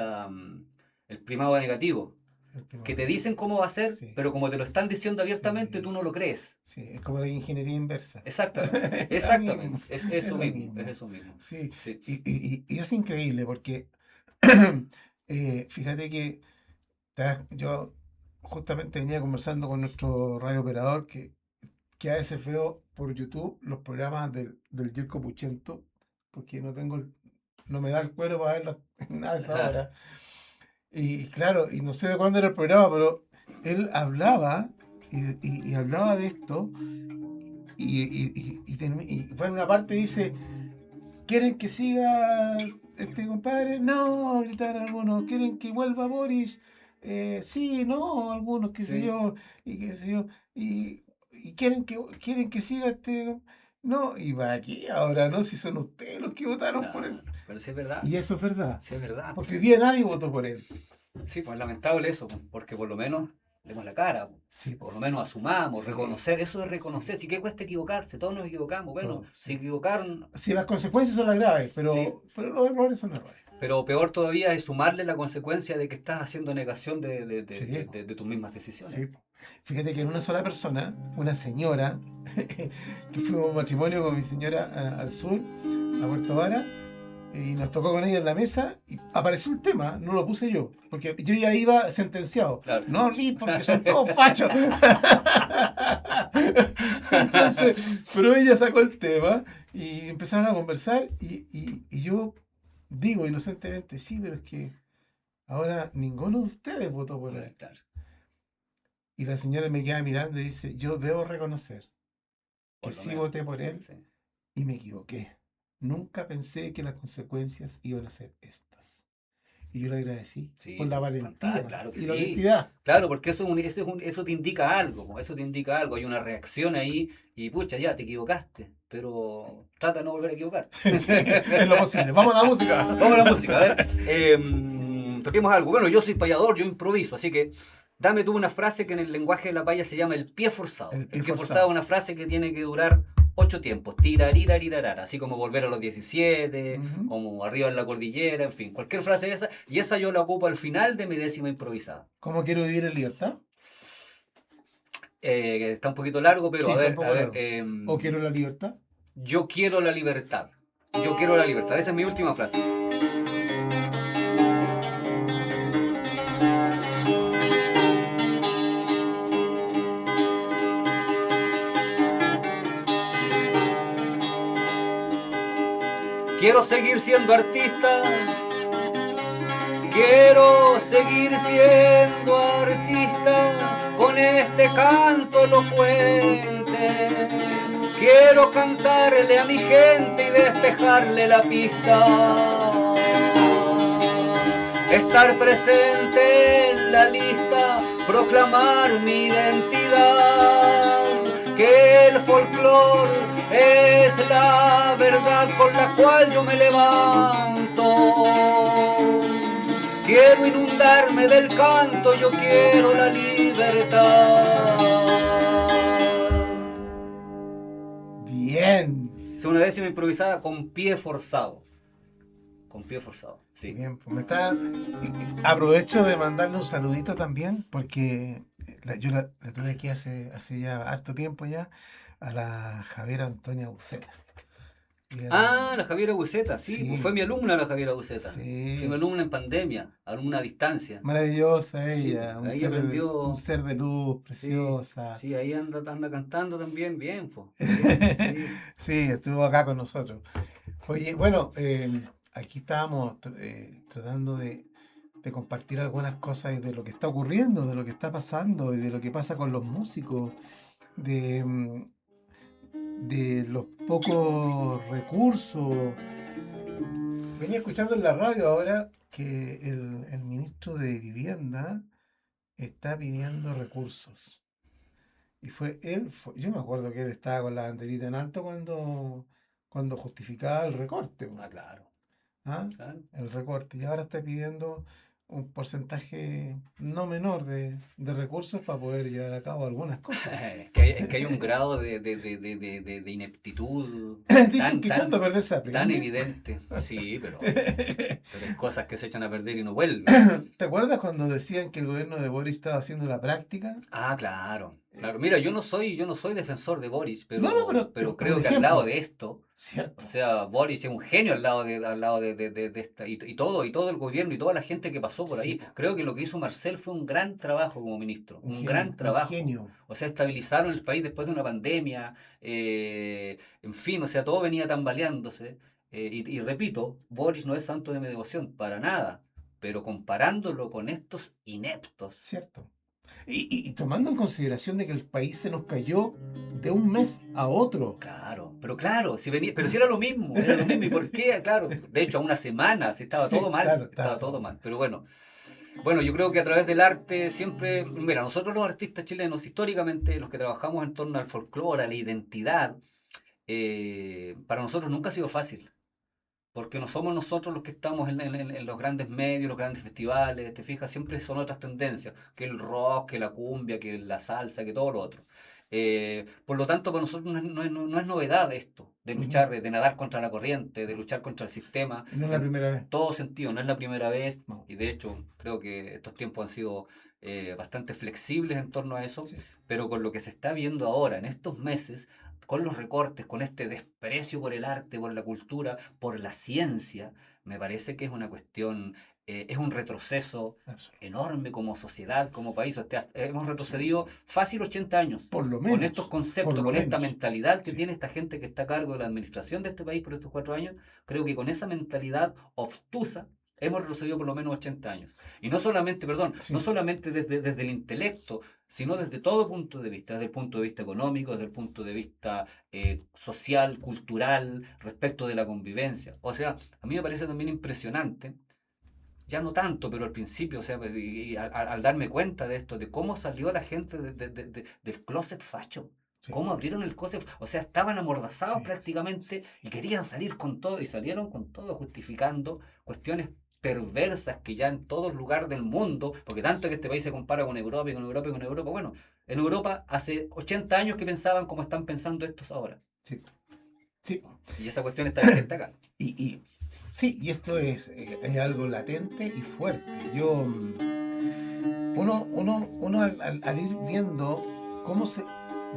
el primado negativo, El que te primero. dicen cómo va a ser, Sí, pero como te lo están diciendo abiertamente, tú sí, no lo crees. sí, es como la ingeniería inversa. Exactamente, Es lo exactamente, mismo, es es eso lo mismo, es mismo. eso mismo. Sí, Sí, y es increíble porque fíjate que yo justamente venía conversando con nuestro radio operador que a veces veo por YouTube los programas del Jirko Puchento porque no me da el cuero para verlo nada de esa hora. Y claro, y no sé de cuándo era el programa, pero él hablaba y hablaba de esto bueno, una parte dice, ¿quieren que siga este compadre? No, gritaron algunos, ¿quieren que vuelva Boris? Sí, no, algunos, qué sé sí, yo, y qué sé yo, y quieren que siga este, no, y va aquí ahora, ¿no? Si son ustedes los que votaron por él. claro, pero sí es verdad, Y eso es verdad, sí es verdad. porque hoy día nadie votó por él. Sí, pues lamentable eso, pues, porque por lo menos demos la cara, pues, Sí, por po, lo menos asumamos, sí, reconocer, eso de sí, reconocer, si que cuesta equivocarse, todos nos equivocamos, bueno, todo, si sí. equivocaron, Sí, las consecuencias son las graves, sí, pero los errores son errores. pero peor todavía es sumarle la consecuencia de que estás haciendo negación Sí, po, de tus mismas decisiones. sí, po. Fíjate que en una sola persona, una señora, que fuimos a un matrimonio con mi señora al sur, a Puerto Vara, y nos tocó con ella en la mesa, y apareció el tema, no lo puse yo, porque yo ya iba sentenciado. Claro. No, Liz, porque son todos fachos. Entonces, pero ella sacó el tema y empezaron a conversar y yo digo inocentemente, sí, pero es que Ahora, ninguno de ustedes votó por él. Claro, Y la señora me queda mirando y dice, yo debo reconocer que por lo sí menos. voté por él Sí. y me equivoqué. Nunca pensé que las consecuencias iban a ser estas. Y yo le agradecí Sí, por la fantástico, valentía claro que y la sí. honestidad. Claro, porque eso te indica algo, po, eso te indica algo, hay una reacción ahí y pucha, ya te equivocaste, pero trata de no volver a equivocarte. Sí, es lo posible. Vamos a la música. Vamos a la música, a ver. Toquemos algo. Bueno, yo soy payador, yo improviso, así que dame tú una frase que en el lenguaje de la paya se llama el pie forzado. El El pie pie forzado es forzado. una frase que tiene que durar 8 tiempos. Tirarirar, así como volver a los 17, Ujú. como arriba en la cordillera, en fin, cualquier frase de esa. Y esa yo la ocupo al final de mi décima improvisada. ¿Cómo quiero vivir en libertad? Está un poquito largo, pero Sí, a está un ver, a poco ver. largo. ¿O quiero la libertad? Yo quiero la libertad. Yo quiero la libertad. Esa es mi última frase. Quiero seguir siendo artista. Quiero seguir siendo artista con este canto elocuente. Quiero cantarle a mi gente y despejarle la pista. Estar presente en la lista, proclamar mi identidad. Que el folclore es la verdad con la cual yo me levanto. Quiero inundarme del canto, yo quiero la libertad. Bien. Es una décima improvisada con pie forzado. Con pie forzado, sí. Bien, pues aprovecho de mandarle un saludito también, porque yo la tuve aquí hace ya harto tiempo ya, a la Javiera Antonia Buceta. Ah, la Javiera Buceta, sí, pues fue Sí, mi alumna la Javiera Buceta. Fue mi sí, alumna en pandemia, alumna a distancia. maravillosa Sí, ella, pues, ahí un aprendió. ser de luz, Sí, preciosa. sí, ahí anda cantando también, bien, pues, bien, sí. Sí, estuvo acá con nosotros. Oye, bueno, aquí estábamos tratando de compartir algunas cosas de lo que está ocurriendo, de lo que está pasando y de lo que pasa con los músicos, de, de los pocos recursos. Venía escuchando en la radio ahora que el ministro de Vivienda está pidiendo recursos. Y yo me acuerdo que él estaba con la banderita en alto cuando justificaba el recorte, po. Ah, claro, ¿Ah? claro. El recorte. Y ahora está pidiendo un porcentaje no menor de recursos para poder llevar a cabo algunas cosas. Es que hay un grado de ineptitud Dicen que echando a perder se tan aprende. evidente. Sí, pero hay cosas que se echan a perder y no vuelven. ¿Te acuerdas cuando decían que el gobierno de Boris estaba haciendo la práctica? Ah, claro, claro. Mira, yo no soy defensor de Boris, No, no, pero pero un creo que al lado ejemplo, de esto, o cierto. sea, Boris es un genio al lado de esta, y todo el gobierno y toda la gente que pasó por Sí, ahí. po, Creo que lo que hizo Marcel fue un gran trabajo como ministro, un gran un trabajo. genio. O sea, estabilizaron el país después de una pandemia, en fin, o sea, todo venía tambaleándose. Y repito, Boris no es santo de mi devoción, para nada, pero comparándolo con estos ineptos. Cierto. Y tomando en consideración de que el país se nos cayó de un mes a otro. Claro, pero si era lo mismo, ¿y por qué? Claro, de hecho, a una semana, si estaba todo Sí, mal, claro, estaba estaba todo todo mal. mal, pero bueno, yo creo que a través del arte siempre, mira, nosotros los artistas chilenos, históricamente, los que trabajamos en torno al folclore, a la identidad, para nosotros nunca ha sido fácil. Porque no somos nosotros los que estamos en los grandes medios, los grandes festivales, te fijas, siempre son otras tendencias, que el rock, que la cumbia, que la salsa, que todo lo otro. Por lo tanto, para nosotros no es novedad esto, de Ujú. luchar, de nadar contra la corriente, de luchar contra el sistema, Y no es la en primera vez. todo sentido, no es la primera vez, No. y de hecho creo que estos tiempos han sido bastante flexibles en torno a eso, Sí. pero con lo que se está viendo ahora, en estos meses, con los recortes, con este desprecio por el arte, por la cultura, por la ciencia, me parece que es una cuestión, es un retroceso Absoluto. enorme como sociedad, como país. O sea, hemos retrocedido Absoluto. fácil 80 años Por lo con estos menos. Por conceptos, lo con esta menos. mentalidad que Sí. tiene esta gente que está a cargo de la administración de este país por estos 4 años. Creo que con esa mentalidad obtusa Hemos retrocedido por lo menos 80 años. Y no solamente, perdón, Sí. no solamente desde el intelecto, sino desde todo punto de vista, desde el punto de vista económico, desde el punto de vista social, cultural, respecto de la convivencia. O sea, a mí me parece también impresionante, ya no tanto, pero al principio, o sea, y al darme cuenta de esto, de cómo salió la gente del closet facho. Sí. Cómo abrieron el closet, o sea, estaban amordazados Sí. prácticamente y querían salir con todo, y salieron con todo justificando cuestiones perversas que ya en todo lugar del mundo, porque tanto que este país se compara con Europa y con Europa y con Europa, bueno, en Europa hace 80 años que pensaban como están pensando estos ahora. Sí. Sí. Y esa cuestión está vigente acá. Sí, y esto es algo latente y fuerte. Uno al ir viendo cómo se...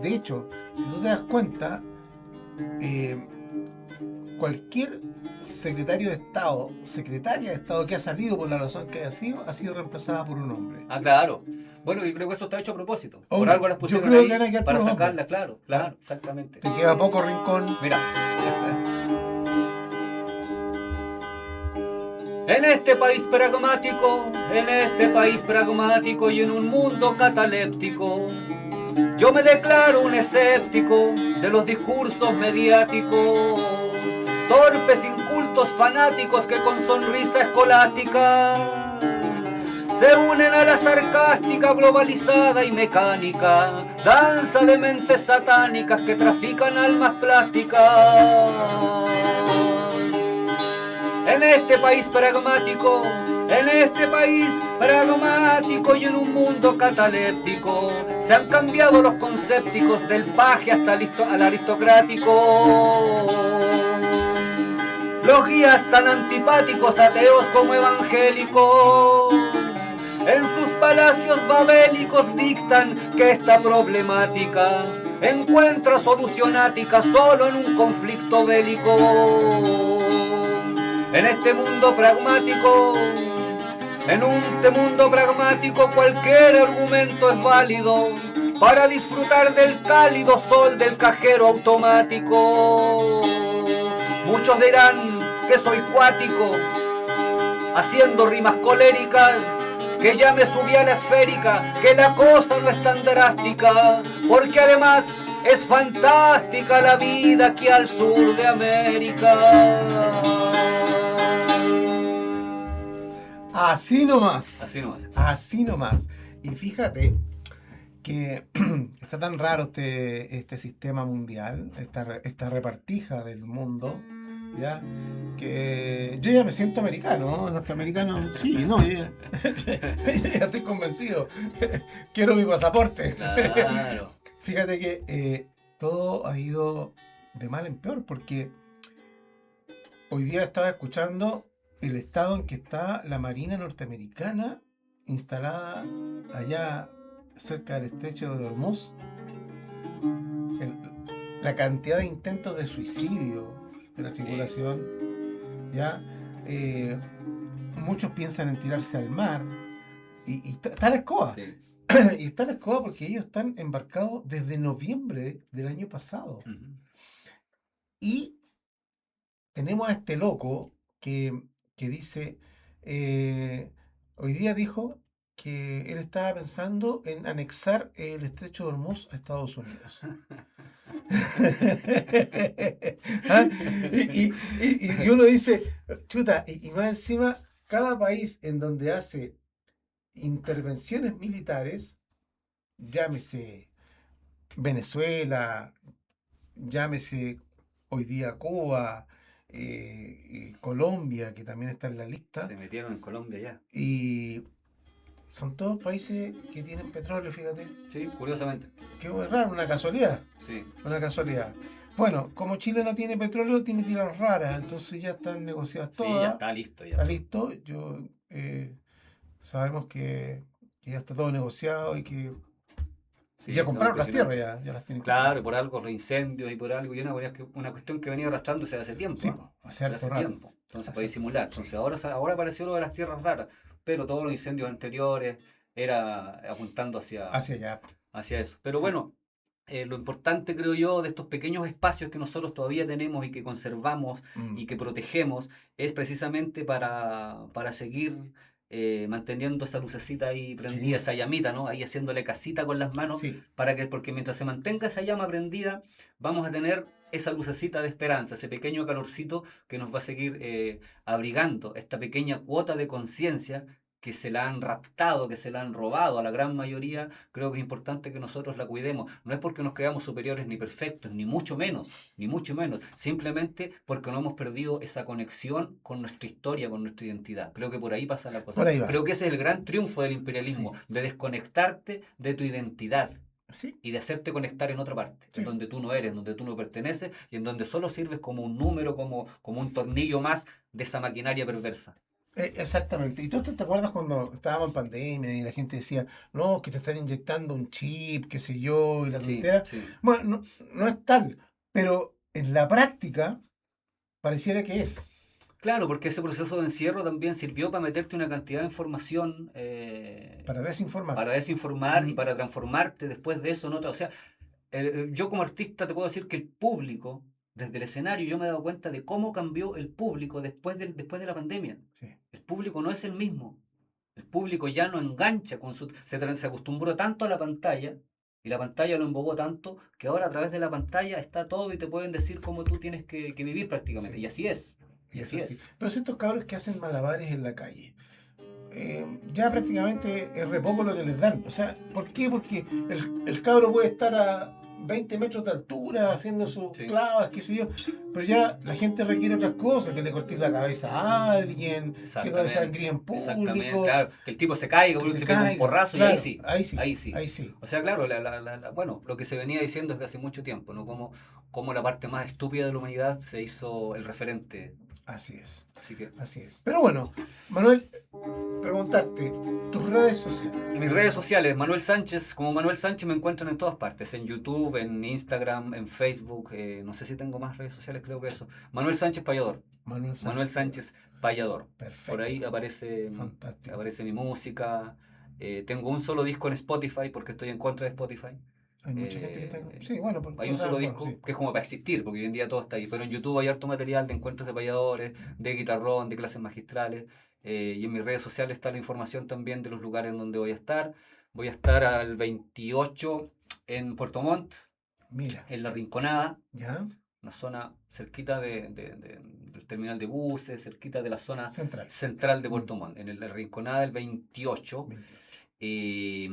De hecho, si tú te das cuenta, cualquier secretaria de Estado que ha salido por la razón que ha sido reemplazada por un hombre. Ah, claro. Bueno, yo creo que eso está hecho a propósito. Por Obvio. algo las Yo pusieron creo ahí que van a quedar para puros sacarla, hombres. claro, claro, exactamente. Te queda poco rincón. Mira. En este país pragmático y en un mundo cataléptico, yo me declaro un escéptico de los discursos mediáticos, torpes, incultos, fanáticos que con sonrisa escolástica se unen a la sarcástica, globalizada y mecánica danza de mentes satánicas que trafican almas plásticas. En este país pragmático y en un mundo cataléptico, se han cambiado los conceptos del paje hasta al aristocrático. Los guías tan antipáticos, ateos como evangélicos, en sus palacios babélicos dictan que esta problemática encuentra solucionática solo en un conflicto bélico. En este mundo pragmático, cualquier argumento es válido para disfrutar del cálido sol del cajero automático. Muchos dirán que soy cuático, haciendo rimas coléricas, que ya me subí a la esférica, que la cosa no es tan drástica, porque además es fantástica la vida aquí al sur de América. Así nomás. Así nomás. Así nomás. Y fíjate que está tan raro este sistema mundial, esta repartija del mundo, ¿ya? Que yo ya me siento americano, ¿no? Norteamericano. Sí, no, ya estoy convencido. Quiero mi pasaporte. Claro. Fíjate que todo ha ido de mal en peor, porque hoy día estaba escuchando el estado en que está la Marina norteamericana instalada allá cerca del estrecho de Hormuz. La cantidad de intentos de suicidio de la tripulación, ¿ya? Muchos piensan en tirarse al mar y está la escoba. Sí. Y está la escoba porque ellos están embarcados desde noviembre del año pasado. Uh-huh. Y tenemos a este loco que dice, hoy día dijo que él estaba pensando en anexar el estrecho de Hormuz a Estados Unidos. ¿Ah? Y uno dice, chuta, y más encima, cada país en donde hace intervenciones militares, llámese Venezuela, llámese hoy día Cuba, Colombia, que también está en la lista. Se metieron en Colombia ya. Y son todos países que tienen petróleo, fíjate. Sí, curiosamente. Qué raro, una casualidad. Sí. Una casualidad. Bueno, como Chile no tiene petróleo, tiene tierras raras, entonces ya están negociadas todas. Sí, ya está listo. Ya. Está listo. Sabemos que ya está todo negociado y que Sí, ya compraron las tierras, impresionante. ya las tienen Claro, compradas. por algo los incendios y por algo, y una cuestión que venía arrastrándose hace tiempo. Sí, ¿eh? hace harto rato. Tiempo. Entonces, Hace para disimular. harto, sí. Entonces, ahora apareció lo de las tierras raras, pero todos los incendios anteriores era apuntando hacia Hacia allá. eso. Pero Sí. bueno, lo importante, creo yo, de estos pequeños espacios que nosotros todavía tenemos y que conservamos y que protegemos es precisamente para seguir manteniendo esa lucecita ahí prendida, Sí, esa llamita, ¿no? Ahí haciéndole casita con las manos, sí, porque mientras se mantenga esa llama prendida, vamos a tener esa lucecita de esperanza, ese pequeño calorcito que nos va a seguir abrigando, esta pequeña cuota de conciencia que se la han raptado, que se la han robado a la gran mayoría. Creo que es importante que nosotros la cuidemos. No es porque nos creamos superiores ni perfectos, ni mucho menos. Simplemente porque no hemos perdido esa conexión con nuestra historia, con nuestra identidad. Creo que por ahí pasa la cosa. por ahí va. Creo que ese es el gran triunfo del imperialismo, Sí, de desconectarte de tu identidad sí, y de hacerte conectar en otra parte, en sí. donde tú no eres, donde tú no perteneces y en donde solo sirves como un número, como un tornillo más de esa maquinaria perversa. Exactamente. ¿Y tú te acuerdas cuando estábamos en pandemia y la gente decía, no, que te están inyectando un chip, qué sé yo, y la Sí, tontera? sí. Bueno, no, no es tal, pero en la práctica pareciera que es. Claro, porque ese proceso de encierro también sirvió para meterte una cantidad de información Para desinformar. para desinformar y Mm, para transformarte después de eso en otra. O sea, yo como artista te puedo decir que el público, desde el escenario, yo me he dado cuenta de cómo cambió el público después de la pandemia. sí, El público no es el mismo. El público ya no engancha con se acostumbró tanto a la pantalla y la pantalla lo embobó tanto que ahora a través de la pantalla está todo y te pueden decir cómo tú tienes que vivir prácticamente. sí, Y así es. y Y es así así. es. Pero si estos cabros que hacen malabares en la calle, ya prácticamente es re poco lo que les dan. O sea, ¿por qué? Porque el cabro puede estar a 20 metros de altura haciendo sus Sí. clavas, qué sé yo, pero ya la gente requiere otras cosas, que le cortes la cabeza a alguien, que lo Exactamente. desangríe en Exactamente. público, Claro. Que el tipo se caiga, que que se se pegue un caiga. porrazo y ahí Claro, sí. ahí sí, Ahí sí. ahí sí. O sea, claro, bueno, lo que se venía diciendo desde hace mucho tiempo, ¿no? Como la parte más estúpida de la humanidad se hizo el referente. Así es, Así que. así es. Pero bueno, Manuel, preguntarte, tus redes sociales. En mis redes sociales, Manuel Sánchez, como Manuel Sánchez me encuentran en todas partes, en YouTube, en Instagram, en Facebook, no sé si tengo más redes sociales, creo que eso. Manuel Sánchez Payador, Manuel Manuel Sánchez Payón. Sánchez Payador. Por ahí Perfecto, fantástico. aparece mi música. Tengo un solo disco en Spotify porque estoy en contra de Spotify. Hay mucha gente que está. Eh, Sí, bueno, por Hay un cosas, solo bueno, sí. disco que es como para existir, porque hoy en día todo está ahí. Pero en YouTube hay harto material de encuentros de payadores, de guitarrón, de clases magistrales. Y en mis redes sociales está la información también de los lugares en donde voy a estar. Voy a estar al 28 en Puerto Montt, Mira, en La Rinconada, ya, una zona cerquita del terminal de buses, cerquita de la zona central. central de Mm, Puerto Montt, en La Rinconada del 28. 28.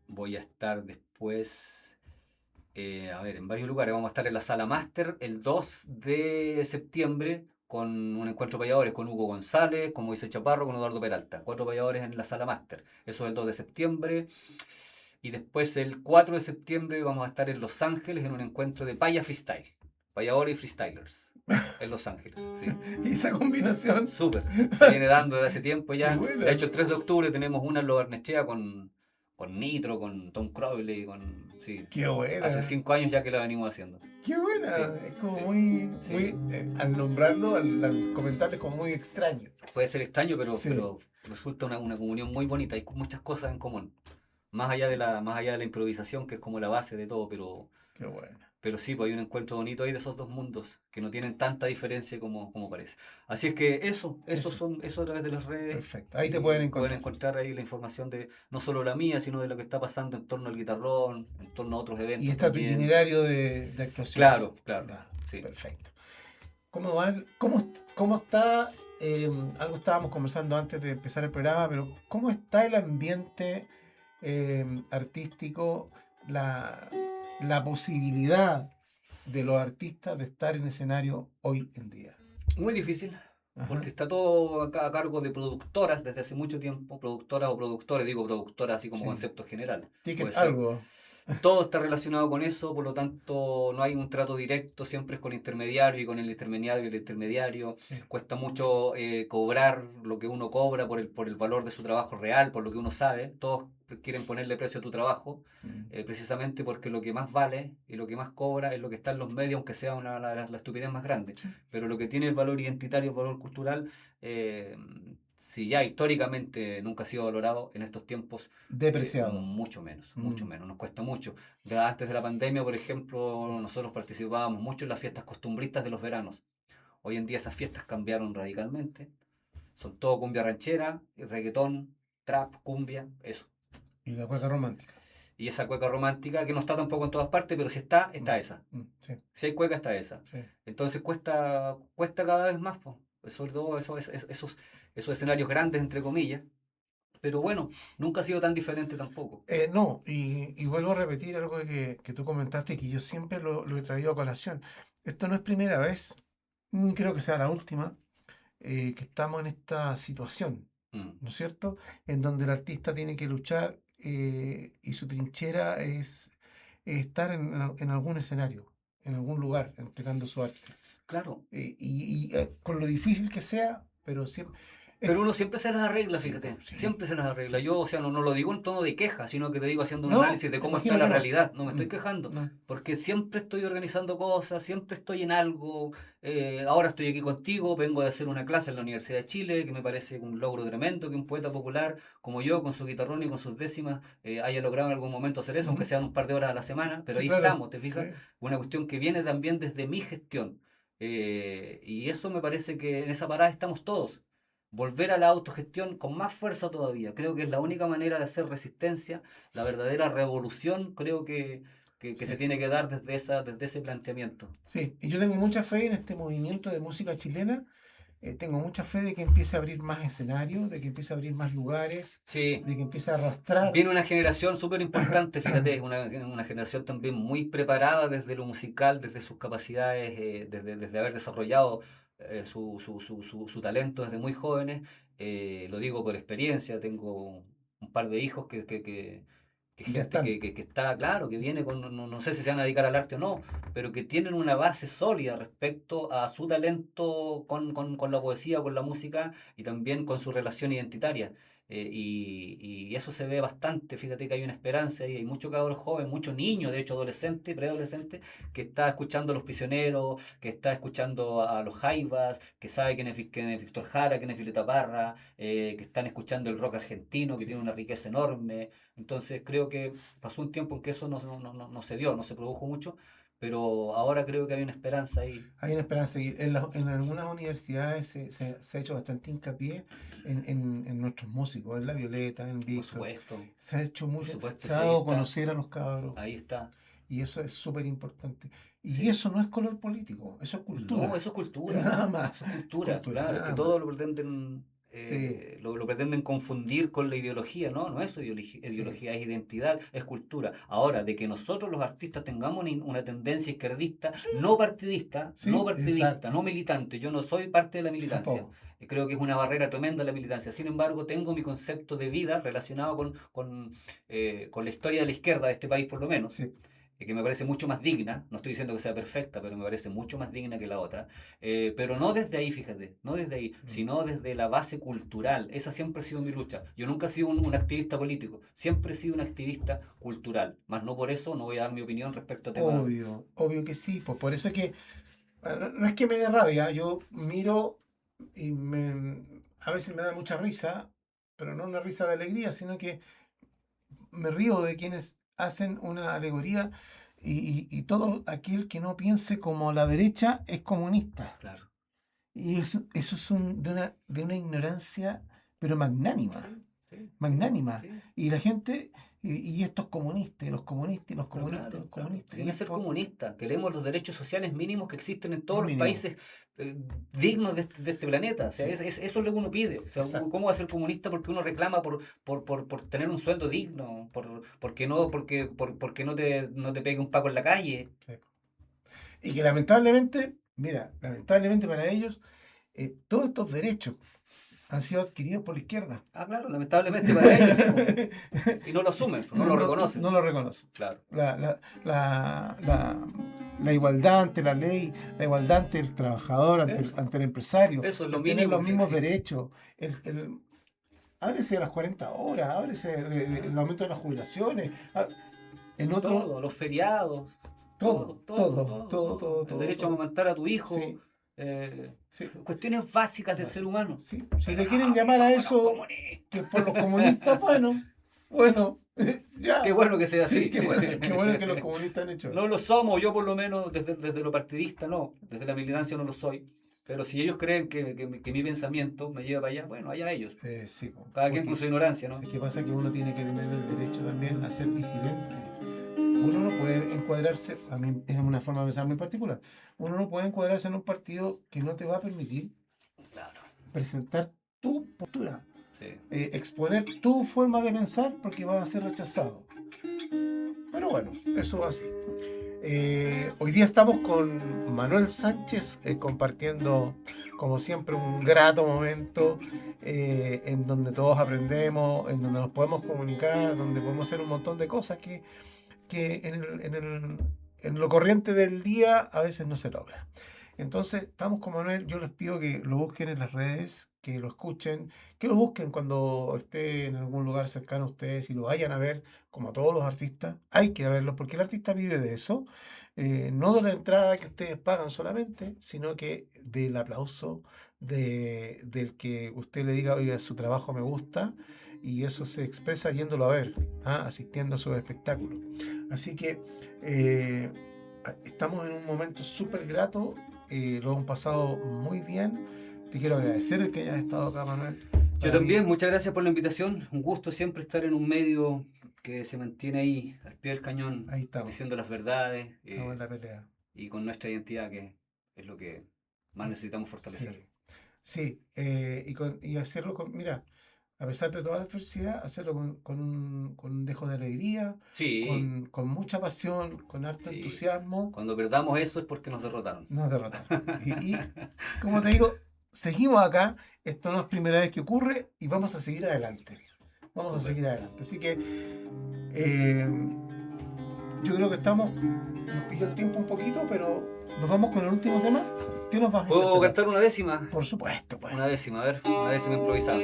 Voy a estar después, a ver, en varios lugares. Vamos a estar en la Sala Máster el 2 de septiembre con un encuentro de payadores con Hugo González, con Moisés Chaparro, con Eduardo Peralta. 4 payadores en la Sala Máster. Eso es el 2 de septiembre. Y después el 4 de septiembre vamos a estar en Los Ángeles en un encuentro de paya freestyle. Payadores y freestylers. En Los Ángeles, sí. Y esa combinación, Súper. Se viene dando desde hace tiempo qué ya. buena. De hecho, el 3 de octubre tenemos una en Lo Barnechea con Nitro, con Tom Crowley, sí. Qué buena. Hace 5 años ya que la venimos haciendo. Qué buena. Sí, Es como sí, muy, sí. muy, al nombrarlo, al comentarle, como muy extraño. Puede ser extraño, Sí. pero resulta una comunión muy bonita. Hay muchas cosas en común. Más allá de la improvisación, que es como la base de todo, Qué buena. pero sí, pues hay un encuentro bonito ahí de esos dos mundos que no tienen tanta diferencia como parece. Así es que eso a través de las redes. Perfecto. Ahí te Y pueden pueden encontrar. encontrar ahí la información de no solo la mía, sino de lo que está pasando en torno al guitarrón, en torno a otros eventos. Y está tu también. itinerario de actuaciones. Claro, Ya, sí. perfecto. ¿Cómo va? ¿Cómo está? Algo estábamos conversando antes de empezar el programa, pero ¿cómo está el ambiente artístico, la posibilidad de los artistas de estar en escenario hoy en día? Muy difícil, Ajá. porque está todo acá a cargo de productoras desde hace mucho tiempo, productoras o productores, digo productoras así como Sí. concepto general. Ticket Puede ser. algo. Todo está relacionado con eso, por lo tanto no hay un trato directo, siempre es con intermediario y con el intermediario y el intermediario. Sí. Cuesta mucho cobrar lo que uno cobra por el valor de su trabajo real, por lo que uno sabe. Todos quieren ponerle precio a tu trabajo, precisamente porque lo que más vale y lo que más cobra es lo que está en los medios, aunque sea la estupidez más grande. Sí. Pero lo que tiene el valor identitario, el valor cultural, si ya históricamente nunca ha sido valorado, en estos tiempos Depreciado. mucho menos, Mm. nos cuesta mucho. Ya antes de la pandemia, por ejemplo, nosotros participábamos mucho en las fiestas costumbristas de los veranos. Hoy en día esas fiestas cambiaron radicalmente. Son todo cumbia ranchera, reggaetón, trap, cumbia, eso. Y la cueca romántica. Y esa cueca romántica, que no está tampoco en todas partes, pero si está, Mm. está esa. Sí, Si hay cueca, está esa. sí. Entonces cuesta cada vez más, po. Sobre todo esos escenarios grandes, entre comillas. Pero bueno, nunca ha sido tan diferente tampoco. No, y vuelvo a repetir algo que tú comentaste y que yo siempre lo he traído a colación. Esto no es primera vez, ni creo que sea la última, que estamos en esta situación, Mm. ¿no es cierto? En donde el artista tiene que luchar y su trinchera es estar en algún escenario, en algún lugar, entregando su arte. Claro. Con lo difícil que sea, pero siempre... Pero uno siempre se las arregla, Sí, fíjate. sí, Siempre se las arregla. sí. Yo, o sea, no lo digo en tono de queja, sino que te digo haciendo un No, análisis de me cómo está imagino la que no. realidad. No me estoy Mm, quejando. no. Porque siempre estoy organizando cosas, siempre estoy en algo. Ahora estoy aquí contigo, vengo de hacer una clase en la Universidad de Chile, que me parece un logro tremendo que un poeta popular como yo, con su guitarrón y con sus décimas, haya logrado en algún momento hacer eso, aunque Ujú. sean un par de horas a la semana. Pero Sí, ahí claro. estamos, ¿te Sí. fijas? Una cuestión que viene también desde mi gestión. Y eso me parece que en esa parada estamos todos. Volver a la autogestión con más fuerza todavía. Creo que es la única manera de hacer resistencia. La verdadera revolución creo que se Sí. tiene que dar desde ese planteamiento. Sí, y yo tengo mucha fe en este movimiento de música chilena. Tengo mucha fe de que empiece a abrir más escenarios, de que empiece a abrir más lugares, Sí, de que empiece a arrastrar. viene una generación súper importante, fíjate, una generación también muy preparada desde lo musical, desde sus capacidades, desde haber desarrollado su talento desde muy jóvenes. Lo digo por experiencia, tengo un par de hijos que Ya gente están. que está, claro, que viene con, no sé si se van a dedicar al arte o no, pero que tienen una base sólida respecto a su talento con la poesía, con la música y también con su relación identitaria. Y eso se ve bastante, fíjate que hay una esperanza y hay mucho cabros joven, mucho niño, de hecho adolescente, preadolescente, que está escuchando a Los Prisioneros, que está escuchando a los Jaivas, que sabe quién es Víctor Jara, quién es Violeta Parra, que están escuchando el rock argentino, que Sí. tiene una riqueza enorme. Entonces creo que pasó un tiempo en que eso no se dio, no se produjo mucho, pero ahora creo que hay una esperanza ahí. Hay una esperanza. Y en algunas universidades se ha hecho bastante hincapié en nuestros músicos, en La Violeta, en Por Víctor. supuesto, Se ha hecho por mucho, supuesto, se ha sí, ahí dado a está, conocer a los cabros. ahí está. Y eso es súper importante. Y Sí. eso no es color político, eso es No, cultura. eso es cultura. Nada más. Eso es cultura, Cultura, claro. Es que nada más. todo lo pretenden, Sí, lo pretenden confundir con la ideología. No, no es sí. ideología, es identidad, es cultura. Ahora, de que nosotros los artistas tengamos una tendencia izquierdista, no partidista, no Sí, partidista, exacto. no militante. Yo no soy parte de la Yo militancia. tampoco. Creo que es una barrera tremenda la militancia. Sin embargo, tengo mi concepto de vida relacionado con la historia de la izquierda de este país, por lo menos, Sí. que me parece mucho más digna, no estoy diciendo que sea perfecta, pero me parece mucho más digna que la otra, pero no desde ahí, fíjate, no desde ahí, Mm. sino desde la base cultural. Esa siempre ha sido mi lucha. Yo nunca he sido un activista político, siempre he sido un activista cultural, más no por eso no voy a dar mi opinión respecto a temas. Obvio, obvio que sí. Pues por eso es que no es que me dé rabia, yo miro y a veces me da mucha risa, pero no una risa de alegría, sino que me río de quienes hacen una alegoría y todo aquel que no piense como la derecha es comunista. Claro. Y eso es de una ignorancia, pero magnánima, Sí, sí, magnánima. sí. Y la gente, y estos comunistas, y los comunistas, y los Pero comunistas, y claro, los claro. comunistas, Sin y ser esto, comunista, queremos los derechos sociales mínimos que existen en todos los mínimo. países dignos de este planeta. O sea, Sí, eso es lo que uno pide. O sea, exacto. ¿cómo va a ser comunista porque uno reclama por tener un sueldo digno? Porque no te pegue un paco en la calle. Sí. Y que lamentablemente, mira, lamentablemente para ellos, todos estos derechos han sido adquiridos por la izquierda. Ah, claro, lamentablemente para ellos, sí, po. Y no lo asumen, no lo reconocen. No lo reconocen. Claro. La igualdad ante la ley, la igualdad ante el trabajador, Eso. ante el empresario, Eso es lo el tener mínimo los que se mismos exige. derechos, ábrese de las 40 horas, ábrese el aumento de las jubilaciones, en otro, Todo, los feriados, todo, todo, todo, todo, El todo, derecho a todo. amamantar a tu hijo. Sí, Sí. Cuestiones básicas del ser humano. Sí. Si Pero le quieren no, que llamar a somos los eso comunistas. que por los comunistas, bueno, ya. Qué bueno que sea así. Sí, qué bueno que los comunistas han hecho No eso. lo somos, yo por lo menos desde lo partidista no, desde la militancia no lo soy. Pero si ellos creen que mi pensamiento me lleva para allá, bueno, allá ellos. Sí, Cada quien con su ignorancia, ¿no? es que pasa que uno tiene que tener el derecho también a ser disidente. Uno no puede encuadrarse, a mí es una forma de pensar muy particular, uno no puede encuadrarse en un partido que no te va a permitir Claro, presentar tu postura, sí. exponer tu forma de pensar porque vas a ser rechazado. Pero bueno, eso va así. Hoy día estamos con Manuel Sánchez compartiendo, como siempre, un grato momento en donde todos aprendemos, en donde nos podemos comunicar, donde podemos hacer un montón de cosas que en lo corriente del día a veces no se logra. Entonces, estamos con Manuel. Yo les pido que lo busquen en las redes, que lo escuchen, que lo busquen cuando esté en algún lugar cercano a ustedes y lo vayan a ver, como a todos los artistas. Hay que verlo porque el artista vive de eso, no de la entrada que ustedes pagan solamente, sino que del aplauso, del que usted le diga, oiga, su trabajo me gusta, y eso se expresa yéndolo a ver, asistiendo a sus espectáculos. Así que estamos en un momento súper grato. Lo hemos pasado muy bien. Te quiero agradecer el que hayas estado acá, Manuel. Yo también, muchas gracias por la invitación. Un gusto siempre estar en un medio que se mantiene ahí, al pie del cañón, Ahí estamos. diciendo las verdades Estamos en la pelea. y con nuestra identidad, que es lo que más necesitamos fortalecer. Sí, y hacerlo mira, a pesar de toda la adversidad, hacerlo con un dejo de alegría, Sí, con mucha pasión, con harto sí. entusiasmo. Cuando perdamos eso es porque nos derrotaron. Nos derrotamos. Y como te digo, seguimos acá. Esto no es primera vez que ocurre y vamos a seguir adelante. Vamos a Súper. seguir adelante. Así que yo creo que nos pilló el tiempo un poquito, pero nos vamos con el último tema. ¿Qué nos vas a ¿Puedo interpretar? cantar una décima? Por supuesto, pues. Una décima, a ver, una décima improvisada.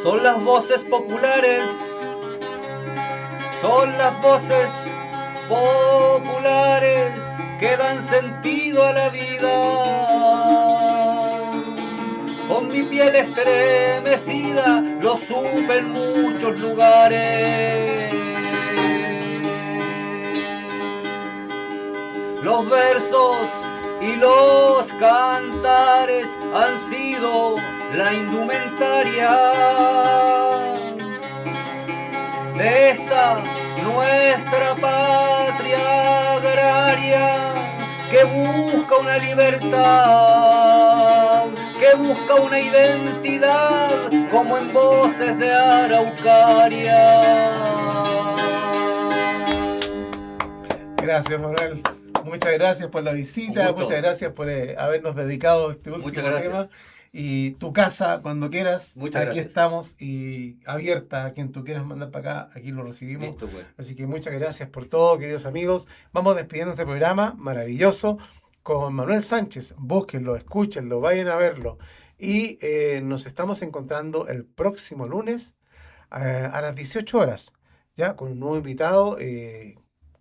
Son las voces populares, son las voces populares que dan sentido a la vida. Con mi piel estremecida lo supe en muchos lugares. Los versos y los cantares han sido la indumentaria de esta nuestra patria agraria que busca una libertad, que busca una identidad como en voces de Araucaria. Gracias, Manuel. Muchas gracias por la visita, muchas gracias por habernos dedicado a este último tema. Y tu casa, cuando quieras, muchas aquí gracias. Estamos y abierta a quien tú quieras mandar para acá, aquí lo recibimos. Listo, pues. Así que muchas gracias por todo, queridos amigos. Vamos despidiendo este programa maravilloso con Manuel Sánchez. Búsquenlo, escúchenlo, vayan a verlo. Y nos estamos encontrando el próximo lunes a las 18 horas, ya con un nuevo invitado,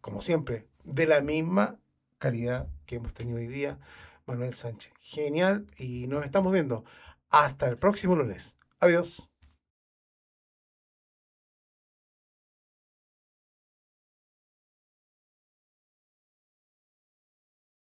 como siempre, de la misma calidad que hemos tenido hoy día, Manuel Sánchez. Genial, y nos estamos viendo. Hasta el próximo lunes. Adiós.